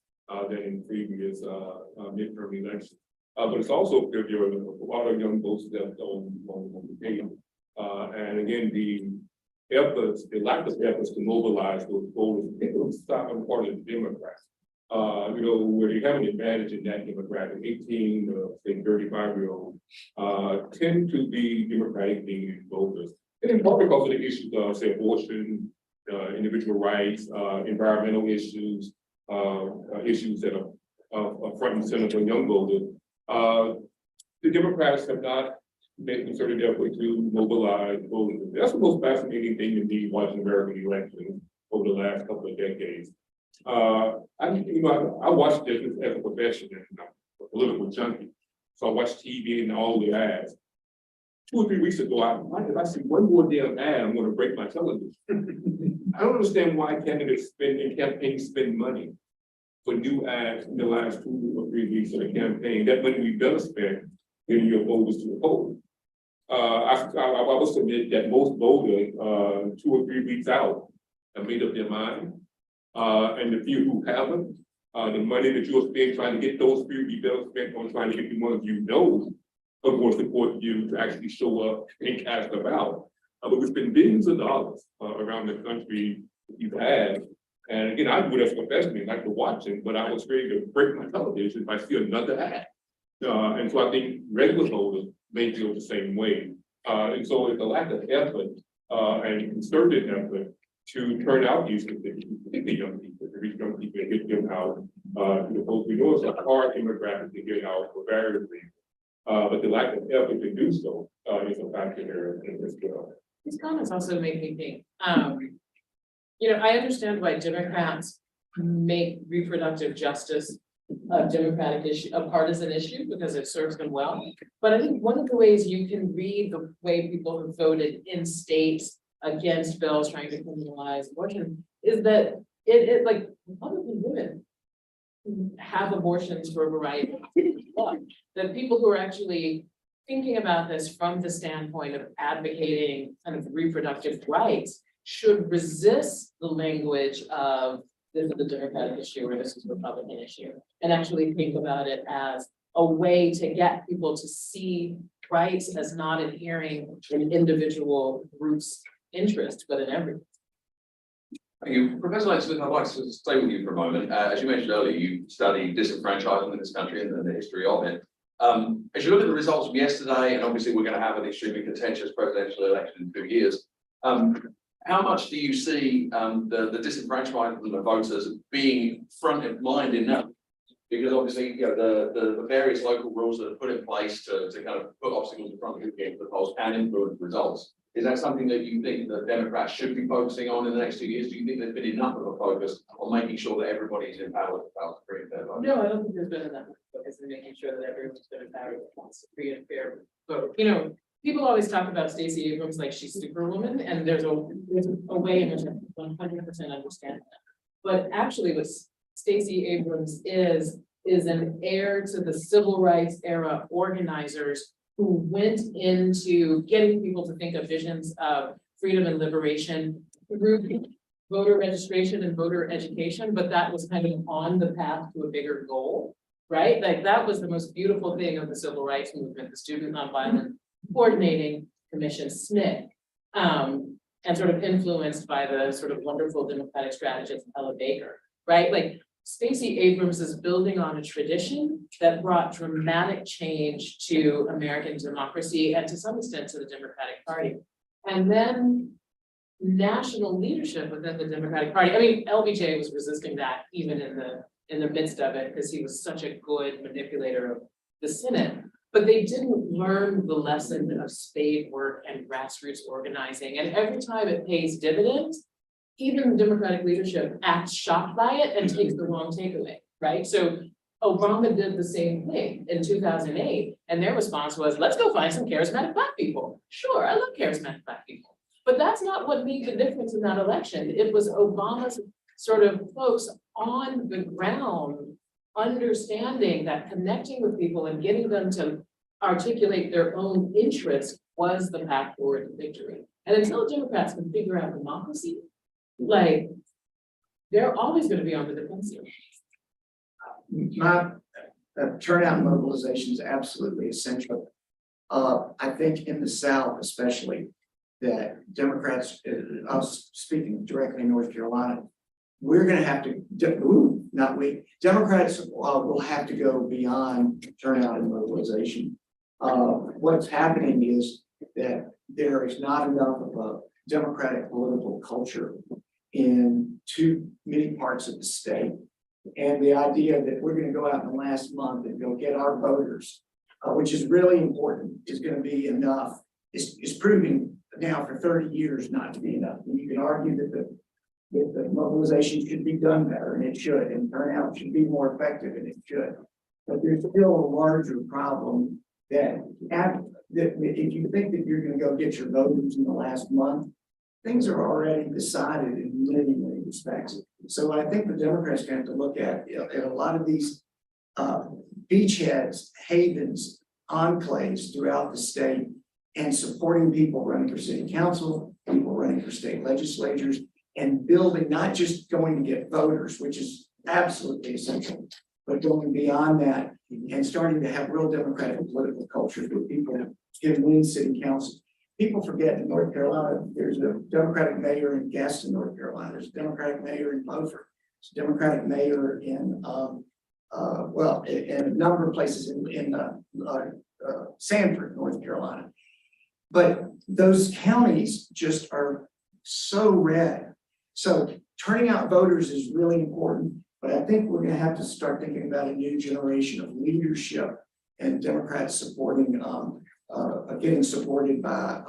than in previous midterm elections. But it's also clear there are a lot of young voters that don't pay. And again, the lack of efforts to mobilize those voters, it was on part of the Democrats. Where they have an advantage in that demographic, 18 to say 35-year-old, tend to be Democratic leaning voters. And in part because of the issues of, say, abortion, individual rights, environmental issues, issues that are front and center for young voters. The Democrats have not made concerted effort to mobilize voters. That's the most fascinating thing to me watching American elections over the last couple of decades. I watch this as a profession and I'm a political junkie. So I watch TV and all the ads. 2 or 3 weeks ago, if I see one more damn ad, I'm going to break my television. I don't understand why candidates and campaigns spend money for new ads in the last 2 or 3 weeks of the campaign. That money we better spend getting your voters to the poll. I will submit that most voters 2 or 3 weeks out have made up their mind. And the few who haven't, the money that you'll spend trying to get those few be better spent on trying to get the ones you know are going to support you to actually show up and cast a ballot. But we spend billions of dollars around the country you've had. And again, I do it as a professional, like to watch it, but I was ready to break my television if I see another ad. And so I think regular voters may feel the same way. And so it's a lack of effort and concerted effort to turn out these particularly young people, to reach young people and get them out to the polls. We know it's a hard demographic to get out for various reasons, but the lack of effort to do so is a factor there as well. These comments also make me think, I understand why Democrats make reproductive justice a democratic issue, a partisan issue, because it serves them well. But I think one of the ways you can read the way people have voted in states against bills trying to criminalize abortion is that it like Republican women have abortions for a variety of reasons. That people who are actually thinking about this from the standpoint of advocating kind of reproductive rights should resist the language of this is a Democratic issue or this is a Republican issue, and actually think about it as a way to get people to see rights as not adhering in individual groups' interest, but in everything. Thank you. Professor Lane-Smith, I'd like to stay with you for a moment. As you mentioned earlier, you studied disenfranchisement in this country and the history of it. As you look at the results from yesterday, and obviously we're going to have an extremely contentious presidential election in 2 years, how much do you see the disenfranchisement of voters being front of mind in that? Because obviously, the various local rules that are put in place to kind of put obstacles in front of you getting to the polls can influence results. Is that something that you think the Democrats should be focusing on in the next 2 years? Do you think there's been enough of a focus on making sure that everybody's empowered to bring their vote? No, I don't think there's been enough focus in making sure that everyone's been empowered to free and fair vote. People always talk about Stacey Abrams like she's Superwoman, and there's a way in which I 100% understand that. But actually, what Stacey Abrams is an heir to the civil rights era organizers who went into getting people to think of visions of freedom and liberation through voter registration and voter education, but that was kind of on the path to a bigger goal, right? Like that was the most beautiful thing of the civil rights movement, the Student Nonviolent Coordinating Commission, SNCC, and sort of influenced by the sort of wonderful democratic strategist Ella Baker, right? Like Stacey Abrams is building on a tradition that brought dramatic change to American democracy and to some extent to the Democratic Party. And then national leadership within the Democratic Party. I mean, LBJ was resisting that even in the midst of it, because he was such a good manipulator of the Senate. But they didn't learn the lesson of spade work and grassroots organizing. And every time it pays dividends, even the Democratic leadership acts shocked by it and takes the wrong takeaway, right? So Obama did the same thing in 2008, and their response was, let's go find some charismatic Black people. Sure, I love charismatic Black people. But that's not what made the difference in that election. It was Obama's sort of folks on the ground understanding that connecting with people and getting them to articulate their own interests was the path forward to victory. And until Democrats can figure out democracy, like, they're always going to be on the defensive. My turnout and mobilization is absolutely essential. I think in the South especially, that Democrats, I was speaking directly in North Carolina, we're gonna have to, Democrats will have to go beyond turnout and mobilization. What's happening is that there is not enough of a democratic political culture in too many parts of the state. And the idea that we're gonna go out in the last month and go get our voters, which is really important, is gonna be enough, is proving now for 30 years not to be enough. And you can argue that the mobilization should be done better, and it should, and turnout should be more effective, and it should. But there's still a larger problem that if you think that you're gonna go get your voters in the last month, things are already decided in many, many respects. So I think the Democrats have to look at a lot of these beachheads, havens, enclaves throughout the state, and supporting people running for city council, people running for state legislatures, and building, not just going to get voters, which is absolutely essential, but going beyond that and starting to have real democratic political cultures where people can win city council. People forget in North Carolina, there's a Democratic mayor in Gaston, North Carolina. There's a Democratic mayor in Beaufort. There's a Democratic mayor in, in a number of places in Sanford, North Carolina. But those counties just are so red. So turning out voters is really important, but I think we're gonna have to start thinking about a new generation of leadership and Democrats supporting, getting supported by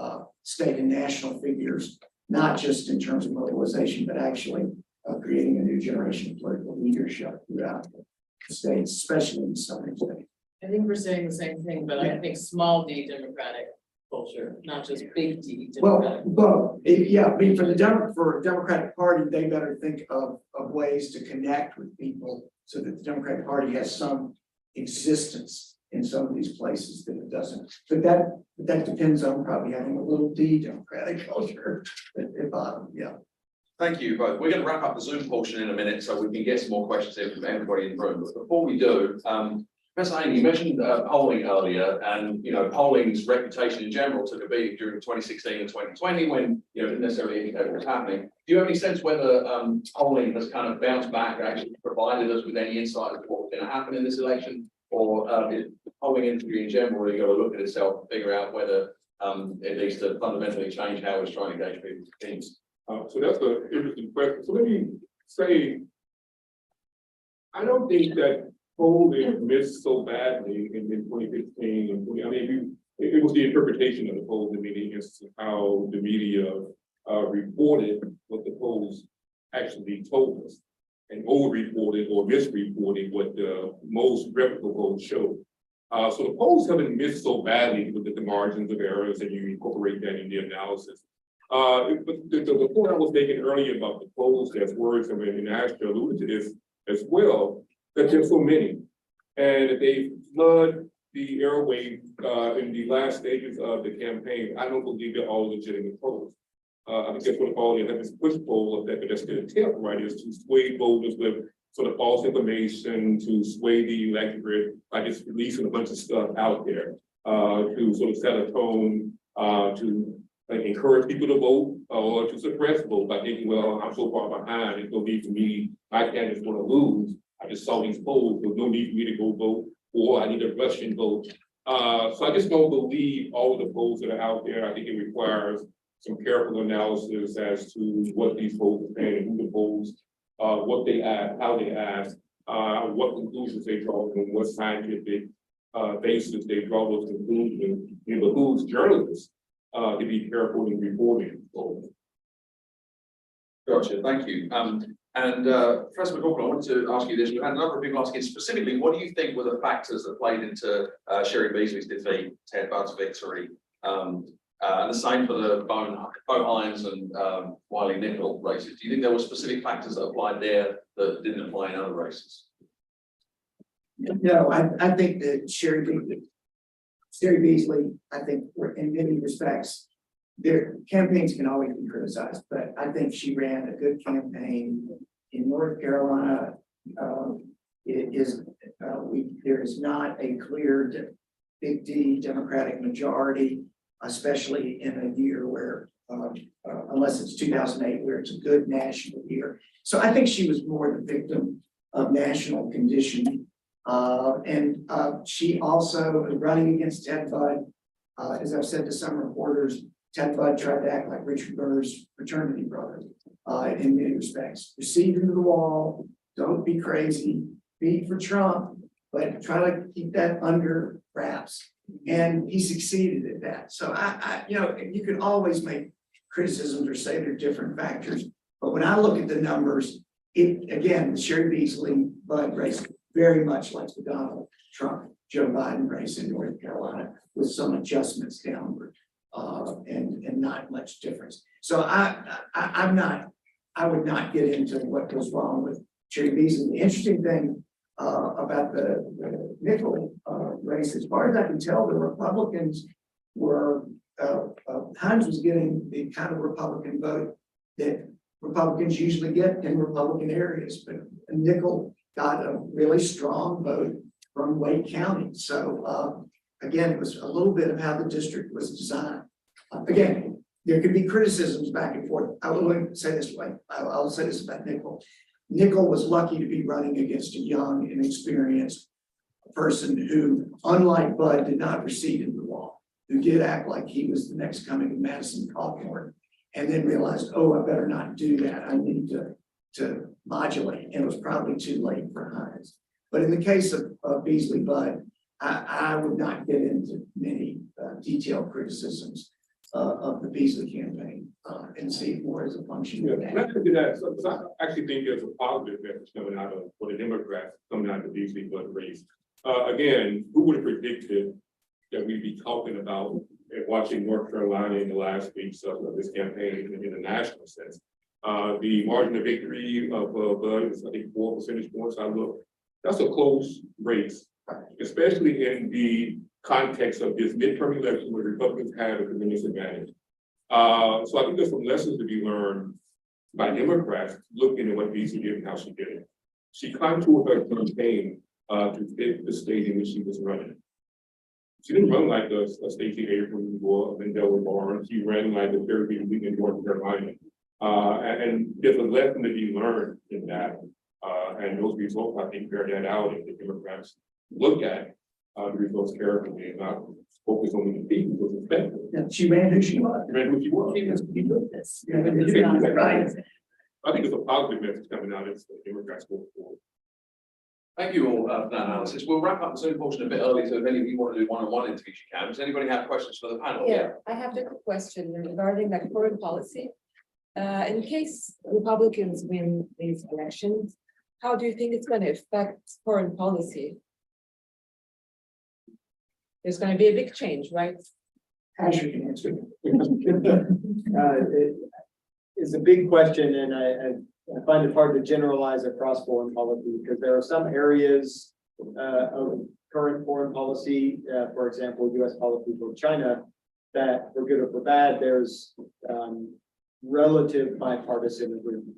state and national figures, not just in terms of mobilization, but actually creating a new generation of political leadership throughout the states, especially in the southern states. I think we're saying the same thing, but I think small d democratic culture, not just big D democratic. Well, yeah, I mean, for a Democratic Party, they better think of ways to connect with people so that the Democratic Party has some existence in some of these places that it doesn't. But that depends on probably having a little d democratic culture at bottom, yeah. Thank you both. We're going to wrap up the Zoom portion in a minute so we can get some more questions in from everybody in the room. But before we do, Professor Haney, you mentioned polling earlier, and polling's reputation in general took a beating during 2016 and 2020 when it didn't necessarily indicate what was happening. Do you have any sense whether polling has kind of bounced back and actually provided us with any insight into what was going to happen in this election, or is the polling industry in general really got to look at itself and figure out whether it needs to fundamentally change how it's trying to engage people's teams? So that's an interesting question. So let me say, I don't think that polling missed so badly in 2015 and 20. I mean, it was the interpretation of the polls in many instances, how the media reported what the polls actually told us, and over-reported or misreported what the most reputable polls showed. So the polls haven't missed so baddy if you look at the margins of errors and you incorporate that in the analysis. But the point I was making earlier about the polls as words, I mean, and Asher alluded to this as well, that there's so many, and they flood the airwaves in the last stages of the campaign. I don't believe they're all legitimate polls. I think that's what all the this push poll effect that's going to take, right, is to sway voters with sort of false information, to sway the electorate by just releasing a bunch of stuff out there, to sort of set a tone, to encourage people to vote or to suppress vote by thinking, well, I'm so far behind, there's no need for me, my candidate's going to lose. I just saw these polls, there's no need for me to go vote, or I need a Russian vote. So I just don't believe all of the polls that are out there. I think it requires some careful analysis as to what these polls are saying, who the polls, what they ask, how they ask, what conclusions they draw, and what scientific basis they draw those conclusions. It behooves journalists to be careful in reporting polls. Gotcha, thank you. Professor McLaughlin, I wanted to ask you this. We've had a number of people asking specifically, what do you think were the factors that played into Sherry Beasley's defeat, Ted Budd's victory? And the same for the Bo Hines and Wiley Nickel races. Do you think there were specific factors that applied there that didn't apply in other races? No, I think that Sherry Beasley, I think in many respects, their campaigns can always be criticized, but I think she ran a good campaign in North Carolina. There is not a clear big D Democratic majority, especially in a year where, unless it's 2008, where it's a good national year. So I think she was more the victim of national conditioning. She also running against Ted Budd, as I've said to some reporters, Ted Budd tried to act like Richard Burr's fraternity brother in many respects. Recede into the wall, don't be crazy, be for Trump, but try to keep that under wraps. And he succeeded at that. So you can always make criticisms or say there are different factors. But when I look at the numbers, the Sherry Beasley Budd race very much like the Donald Trump, Joe Biden race in North Carolina with some adjustments downward and not much difference. So I would not get into what was wrong with Sherry Beasley. The interesting thing about the Nickel race, as far as I can tell, the Republicans were, Hines was getting the kind of Republican vote that Republicans usually get in Republican areas, but Nickel got a really strong vote from Wake County. So again, it was a little bit of how the district was designed. Again, there could be criticisms back and forth. I will say this way. I'll say this about Nickel. Nickel was lucky to be running against a young, inexperienced person who, unlike Budd, did not recede into the wall, who did act like he was the next coming of Madison Cawthorn, and then realized, oh, I better not do that. I need to modulate, and it was probably too late for Hines. But in the case of Beasley Budd, I would not get into many detailed criticisms of the Beasley campaign and see it more as a function of that. Let's do that. So I actually think there's a positive message coming out of for the Democrats coming out of the Beasley Budd race. Again, who would have predicted that we'd be talking about and watching North Carolina in the last weeks of this campaign in a national sense? The margin of victory of Budd is, I think, 4 percentage points. That's a close race, especially in the context of this midterm election where Republicans have a tremendous advantage. So I think there's some lessons to be learned by Democrats looking at what Beasley did and how she did it. She contoured her campaign to fit the state in which she was running. She didn't run like a Stacey Abrams or a Mandela Barnes. She ran like a Sherry Beasley in North Carolina. And there's a lesson to be learned in that. And those results, I think, bear that out if the Democrats look at the results carefully and not focus on the defeat, which was effective. Yeah, she ran who she was. She ran who she was. She was this. Right. I think it's a positive message coming out as the Democrats go forward. Thank you all for that analysis. We'll wrap up the Zoom portion a bit early, so if any of you want to do one-on-one interviews, you can. Does anybody have questions for the panel? Yeah, I have a quick question regarding like foreign policy. In case Republicans win these elections, how do you think it's going to affect foreign policy? There's going to be a big change, right? Asher can answer. It's a big question, and I find it hard to generalize across foreign policy because there are some areas of current foreign policy, for example, U.S. policy toward China, that for good or for bad, there's relative bipartisan agreement.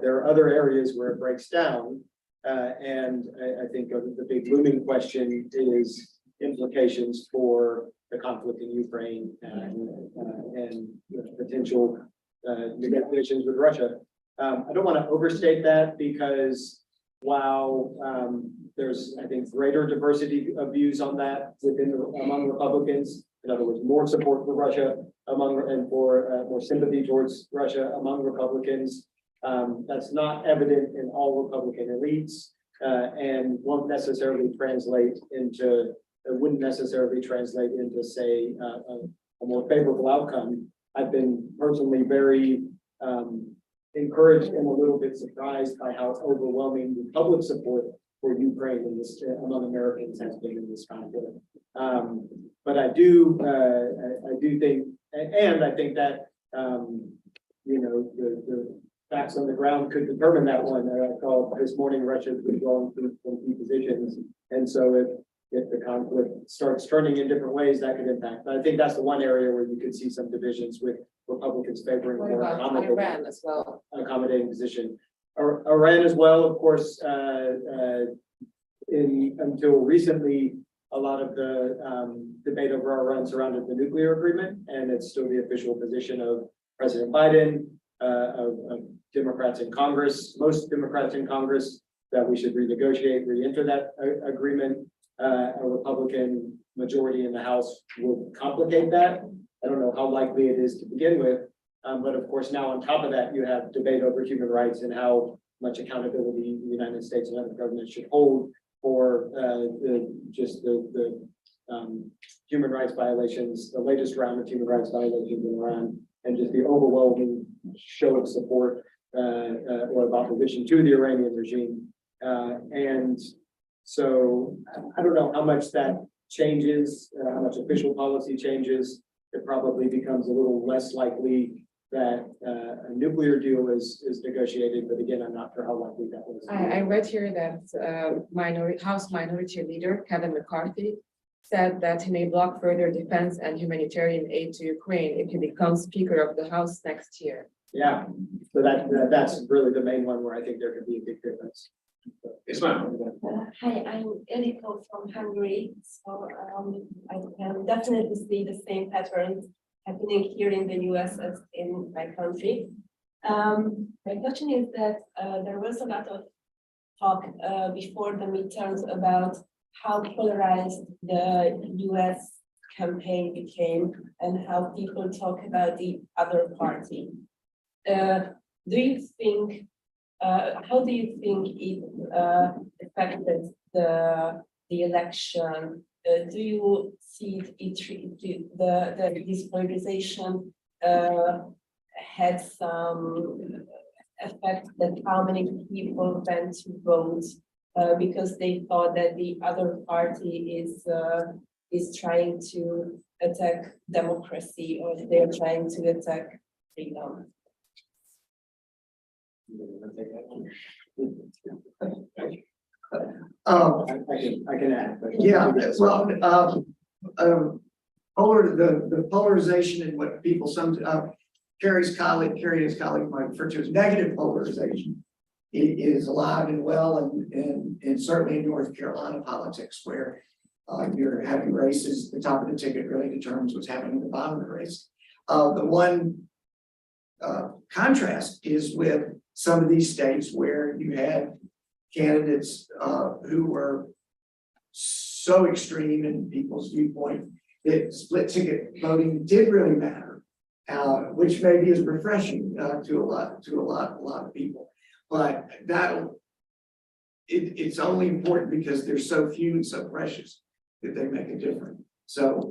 There are other areas where it breaks down, and I think the big looming question is implications for the conflict in Ukraine and potential negotiations with Russia. I don't want to overstate that because while there's, I think, greater diversity of views on that among Republicans, In other words, more support for Russia and for more sympathy towards Russia among Republicans. That's not evident in all Republican elites and wouldn't necessarily translate into, say, a more favorable outcome. I've been personally very encouraged and a little bit surprised by how overwhelming the public support for Ukraine in this among Americans has been in this conflict. But I do think, and I think that the facts on the ground could determine that one. I called this morning Russia withdrawing from key positions, and so if the conflict starts turning in different ways, that could impact. But I think that's the one area where you could see some divisions with Republicans favoring What more about Iran as well? accommodating position. Iran as well, of course, until recently, a lot of the debate over Iran surrounded the nuclear agreement, and it's still the official position of President Biden, of Democrats in Congress, most Democrats in Congress, that we should renegotiate, re-enter that agreement. A Republican majority in the House will complicate that. I don't know how likely it is to begin with, but of course now on top of that, you have debate over human rights and how much accountability the United States and other governments should hold for the human rights violations, the latest round of human rights violations in Iran, and just the overwhelming show of support or of opposition to the Iranian regime. And so I don't know how much that changes, how much official policy changes. It probably becomes a little less likely that a nuclear deal is negotiated, but again, I'm not sure how likely that was. I read here that House Minority Leader Kevin McCarthy said that he may block further defense and humanitarian aid to Ukraine if he becomes Speaker of the House next year. Yeah, so that's really the main one where I think there could be a big difference. Yes, ma'am. Hi, I'm Eriko from Hungary. So I can definitely see the same patterns happening here in the US as in my country. My question is that there was a lot of talk before the midterms about how polarized the US campaign became and how people talk about the other party. Do you think how do you think it affected the election? Do you see this polarization had some effect that how many people went to vote because they thought that the other party is trying to attack democracy or they're trying to attack freedom? I can add. But Yeah, well, the polarization and what people Carrie and his colleague might refer to as negative polarization is alive and well, and certainly in North Carolina politics, where you're having races, the top of the ticket really determines what's happening at the bottom of the race. The one contrast is with some of these states where you had candidates who were so extreme in people's viewpoint that split ticket voting did really matter, which maybe is refreshing to a lot of people. But it's only important because they're so few and so precious that they make a difference. So,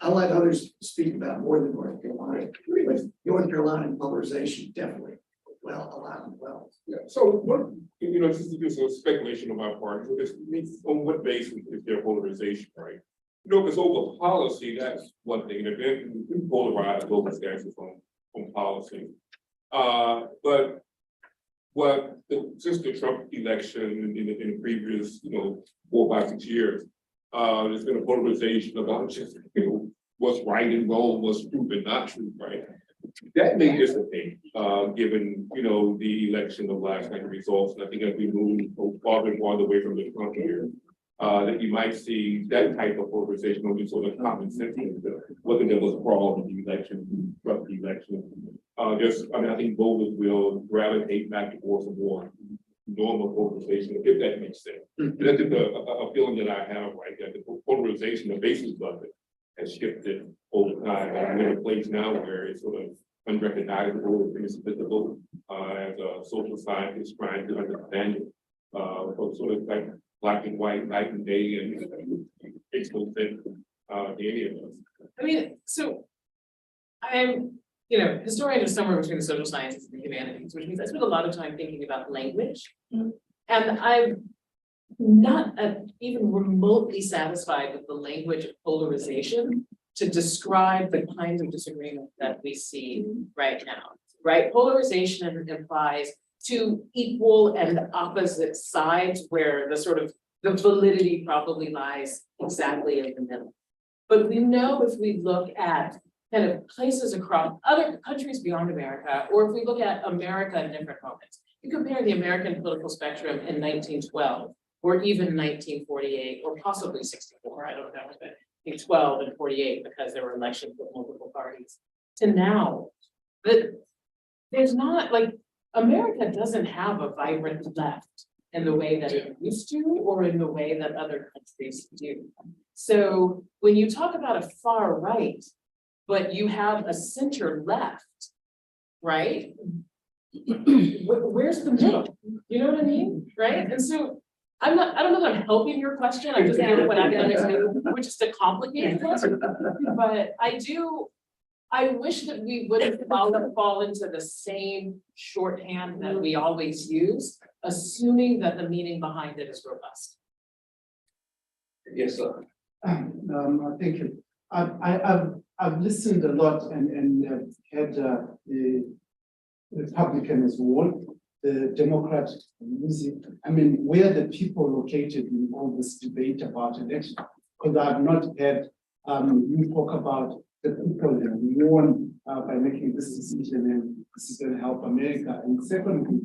I'll let others speak about more than North Carolina, but North Carolina and polarization definitely alive and well. Yeah, so what, just to do some speculation on my part, on what basis is there polarization, right? If it's over policy, that's one thing, and then we polarize over stances on policy. But since the Trump election in the previous, 4, 5, 6 years, there's been a polarization about just, what's right and wrong, what's true and not true, right? That may dissipate, given, the election of last night results. And I think as we move farther and farther away from the Trump year, that you might see that type of polarization or sort of common sense, whether there was fraud in the election, Trump election. I think voters will gravitate back towards a more normal polarization, if that makes sense. And that's just a feeling that I have, right? That the polarization, the basis of it, has shifted over time. And we're in a place now where it's sort of unrecognizable, invisible, as a social scientist trying to understand it. Sort of like black and white, night and day, and makes no sense to any of us. I mean, so I'm, historian is somewhere between the social sciences and the humanities, which means I spend a lot of time thinking about language. And I'm not even remotely satisfied with the language of polarization to describe the kinds of disagreement that we see right now, right? Polarization implies two equal and opposite sides where the validity probably lies exactly in the middle. But we know if we look at kind of places across other countries beyond America, or if we look at America in different moments, you compare the American political spectrum in 1912, or even 1948, or possibly 64, I don't know, but I think 12 and 48, because there were elections with multiple parties, to now. But there's not, like, America doesn't have a vibrant left in the way that it used to, or in the way that other countries do. So when you talk about a far right, but you have a center left, right? Where's the middle? You know what I mean, right? And so I don't know that I'm helping your question. I'm just doing what academics do, which is to complicate it. But I wish that we wouldn't fall into the same shorthand that we always use, assuming that the meaning behind it is robust. Yes, sir. Thank you. I've listened a lot and had the Republican as well, the Democrat music. I mean, where the people located in all this debate about election? Because I've not had you talk about the people that won by making this decision, and this is going to help America. And secondly,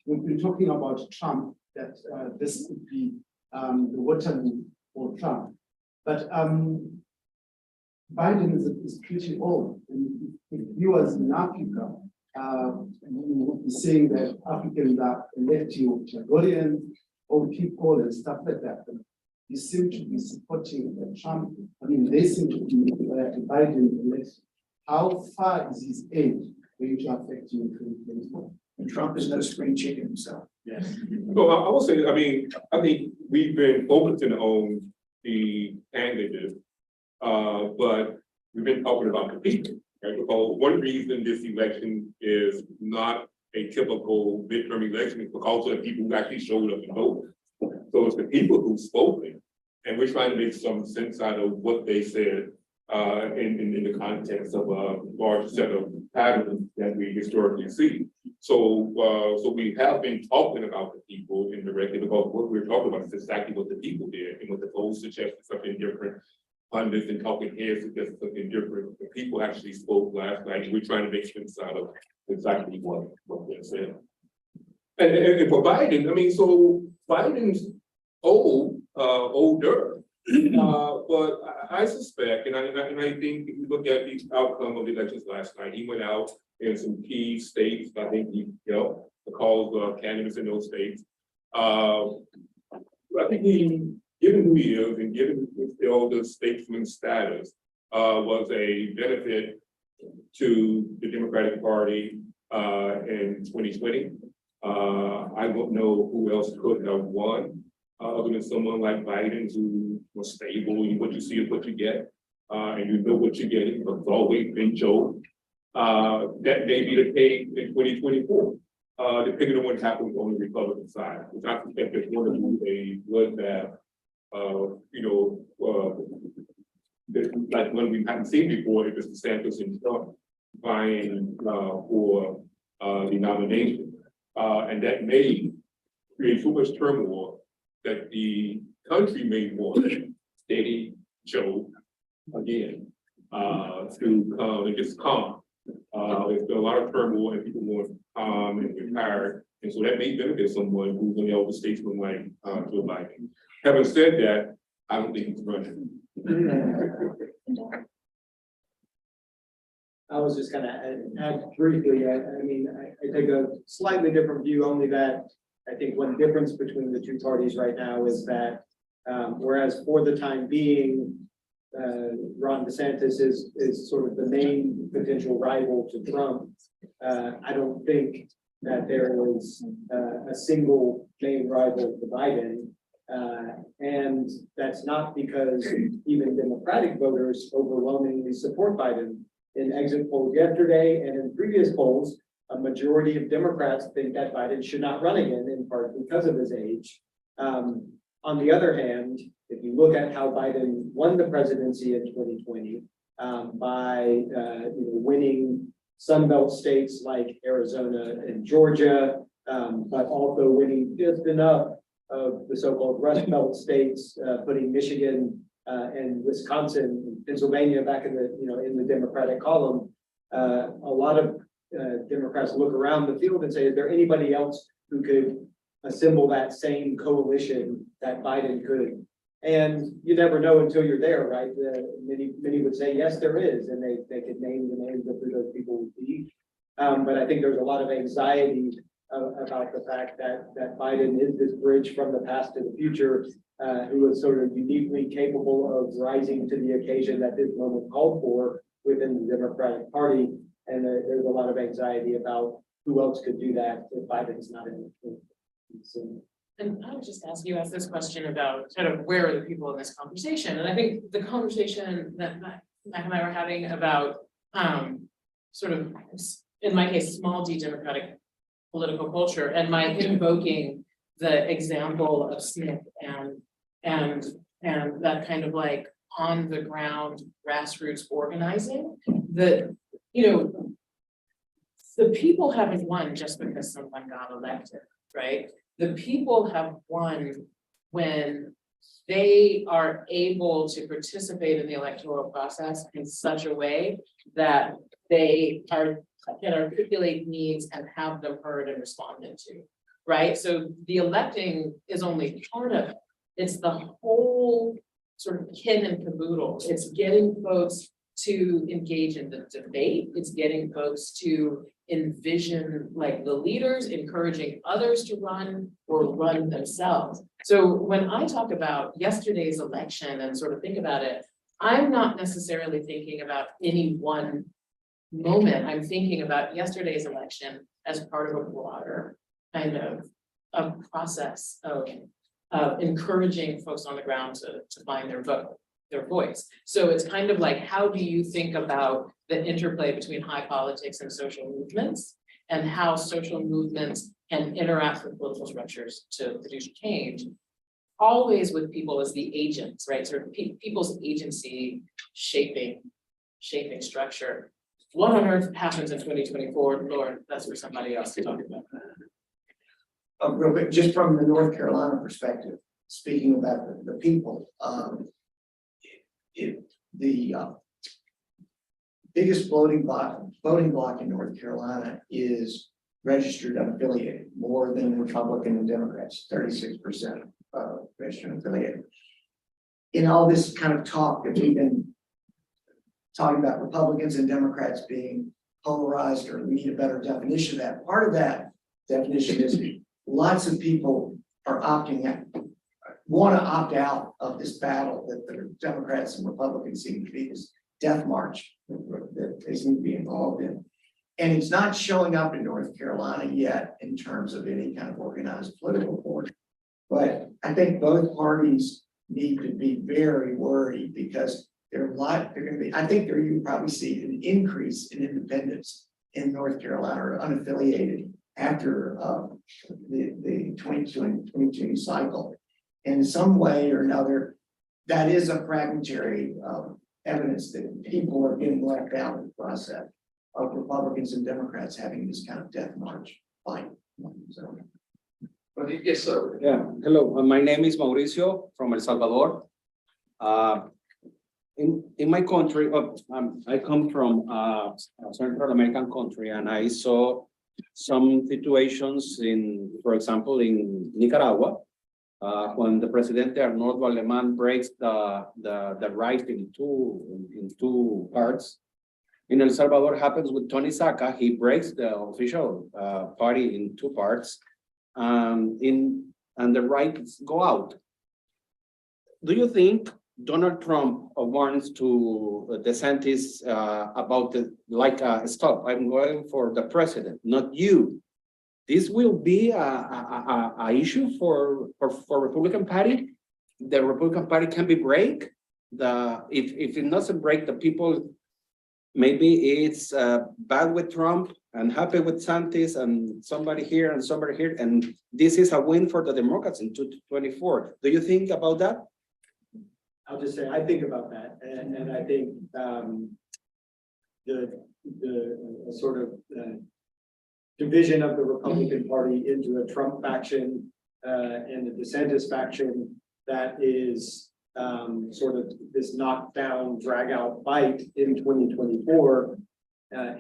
we've been talking about Trump, that this could be the Waterloo for Trump. But Biden is pretty old. And if he was in Africa, we would be saying that Africans are electing Jagorians, old people, and stuff like that. But you seem to be supporting Trump. I mean, they seem to be Biden election. How far is his age going to affect you in 2024? And Trump is no spring chicken himself. Yes. So I will say, I think we've been focusing on the candidate, but we've been talking about the people, right? Because one reason this election is not a typical midterm election is because of the people who actually showed up and voted. So it's the people who've spoken, and we're trying to make some sense out of what they said in the context of a large set of patterns that we historically see. So we have been talking about the people indirectly, because what we're talking about is exactly what the people did, and what the polls suggested something different. Pundits and talking heads suggested something different. The people actually spoke last night, and we're trying to make sense out of exactly what they said. And for Biden, so Biden's older, but I suspect, and I think if you look at the outcome of the elections last night, he went out in some key states. I think he, called candidates in those states. I think he, given who he is and given all the statesman status, was a benefit to the Democratic Party in 2020. I don't know who else could have won, other than someone like Biden, who was stable. What you see is what you get, and you know what you're getting, because it's always been Joe. That may be the case in 2024, depending on what happens on the Republican side, which I suspect is going to be a bloodbath, like one we haven't seen before, if it's DeSantis and Trump vying for the nomination. And that may create so much turmoil that the country may want steady Joe again to come and just calm. There's been a lot of turmoil and people want calm and retired. And so that may benefit someone who's an elder statesman like Joe Biden. Having said that, I don't think he's running. I was just gonna add briefly, I take a slightly different view, only that I think one difference between the two parties right now is that whereas for the time being, Ron DeSantis is sort of the main potential rival to Trump. I don't think that there is a single main rival to Biden. And that's not because even Democratic voters overwhelmingly support Biden. In exit polls yesterday and in previous polls, a majority of Democrats think that Biden should not run again, in part because of his age. On the other hand, if you look at how Biden won the presidency in 2020, by winning Sunbelt states like Arizona and Georgia, but also winning just enough of the so-called Rust Belt states, putting Michigan and Wisconsin, and Pennsylvania back in the Democratic column. A lot of Democrats look around the field and say, is there anybody else who could assemble that same coalition that Biden could? And you never know until you're there, right? Many would say, yes, there is, and they could name the names of who those people would be. But I think there's a lot of anxiety about the fact that Biden is this bridge from the past to the future, who is sort of uniquely capable of rising to the occasion that this moment called for within the Democratic Party. And there's a lot of anxiety about who else could do that if Biden's not in the scene. And I would just ask this question about kind of where are the people in this conversation? And I think the conversation that Mac and I were having about sort of, in my case, small d Democratic political culture, and my invoking the example of Smith and that kind of like on the ground grassroots organizing, that the people haven't won just because someone got elected, right? The people have won when they are able to participate in the electoral process in such a way that they can articulate needs and have them heard and responded to, right? So the electing is only part of it. It's the whole sort of kit and caboodle. It's getting folks to engage in the debate. It's getting folks to envision like the leaders, encouraging others to run or run themselves. So when I talk about yesterday's election and sort of think about it, I'm not necessarily thinking about any one moment. I'm thinking about yesterday's election as part of a broader kind of a process of encouraging folks on the ground to find their voice. So it's kind of like, how do you think about the interplay between high politics and social movements, and how social movements can interact with political structures to produce change, always with people as the agents, right? Sort of people's agency shaping structure. What on earth happens in 2024, Lord? That's for somebody else to talk about. Real quick, just from the North Carolina perspective, speaking about the people, the biggest voting block in North Carolina is registered unaffiliated, more than Republican and Democrats, 36% registered unaffiliated. In all this kind of talk that we've been talking about Republicans and Democrats being polarized, or we need a better definition of that. Part of that definition is lots of people are opting out, want to opt out of this battle that the Democrats and Republicans seem to be, this death march that they seem to be involved in. And it's not showing up in North Carolina yet in terms of any kind of organized political force. But I think both parties need to be very worried, because they're going to be, I think you probably see an increase in independents in North Carolina, or unaffiliated, after the 2022 cycle. And in some way or another, that is a fragmentary evidence that people are getting left out of the process of Republicans and Democrats having this kind of death march fight. So, yes, sir. Yeah, hello, my name is Mauricio from El Salvador. In my country, I come from a Central American country, and I saw some situations for example, in Nicaragua, when the Presidente Arnoldo Alemán breaks the right in two parts. In El Salvador happens with Tony Saca. He breaks the official party in two parts, and the rights go out. Do you think Donald Trump wants to DeSantis about stop, I'm going for the president, not you. This will be a issue for Republican Party. The Republican Party can be break. If it doesn't break, the people, maybe it's bad with Trump and happy with Santis and somebody here and somebody here. And this is a win for the Democrats in 2024. Do you think about that? I'll just say, I think about that, and I think the sort of division of the Republican Party into a Trump faction and a DeSantis faction that is sort of this knockdown, drag out fight in 2024,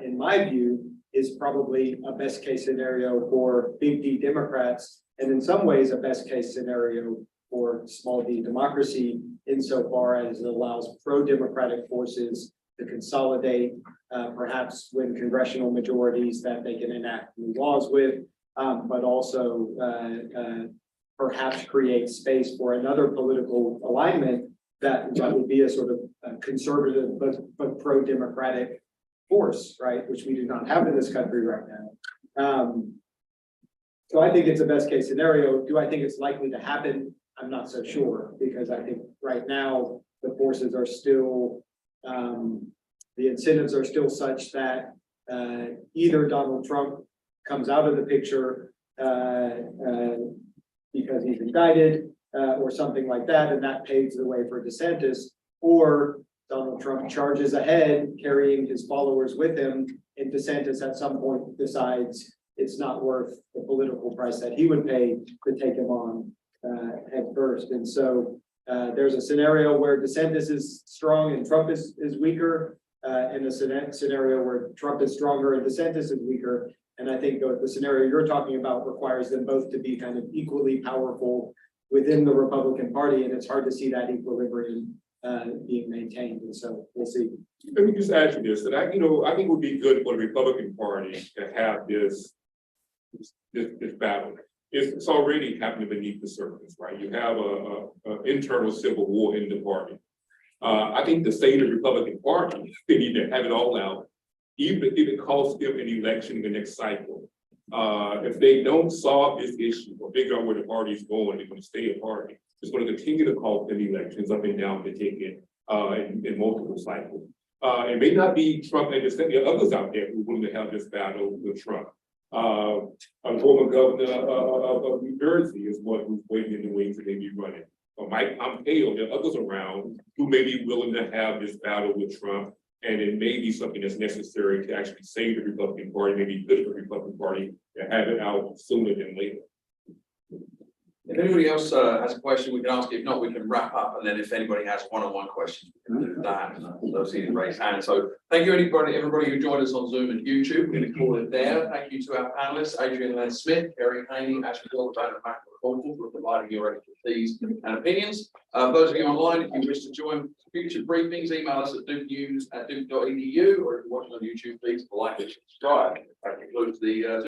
in my view, is probably a best case scenario for big D Democrats, and in some ways a best case scenario for small d democracy, insofar as it allows pro-democratic forces to consolidate, perhaps win congressional majorities that they can enact new laws with, but also perhaps create space for another political alignment that would be a sort of conservative but pro-democratic force, right, which we do not have in this country right now. So I think it's a best case scenario. Do I think it's likely to happen? I'm not so sure, because I think right now the forces are still, the incentives are still such that either Donald Trump comes out of the picture because he's indicted or something like that, and that paves the way for DeSantis, or Donald Trump charges ahead carrying his followers with him, and DeSantis at some point decides it's not worth the political price that he would pay to take him on head first. And so there's a scenario where DeSantis is strong and Trump is weaker, and a scenario where Trump is stronger and DeSantis is weaker. And I think the scenario you're talking about requires them both to be kind of equally powerful within the Republican Party, and it's hard to see that equilibrium being maintained. And so we'll see. Let me just add to this, that I think it would be good for the Republican Party to have this battle. It's already happening beneath the surface, right? You have a internal civil war in the party. I think the state of the Republican Party, they need to have it all out, even if it costs them an election in the next cycle. If they don't solve this issue or figure out where the party is going, they're going to stay a party. It's going to continue to cost them elections up and down the ticket in multiple cycles. It may not be Trump and the others out there who are willing to have this battle with Trump. A former governor of New Jersey is one who's waiting in the wings and maybe running. Mike Pompeo, there are others around who may be willing to have this battle with Trump, and it may be something that's necessary to actually save the Republican Party, maybe good for the Republican Party to have it out sooner than later. If anybody else has a question, we can ask. If not, we can wrap up. And then if anybody has one-on-one questions, we can do that. Those see the raised hand. So thank you, everybody who joined us on Zoom and YouTube. We're going to call it there. Thank you to our panelists, Adrian Len Smith, Kerry Haney, Ashley Goldberg, and Matt McCall for providing your expertise and opinions. Those of you online, if you wish to join future briefings, email us at dukenews@duke.edu, or if you're watching on YouTube, please like and subscribe. That concludes the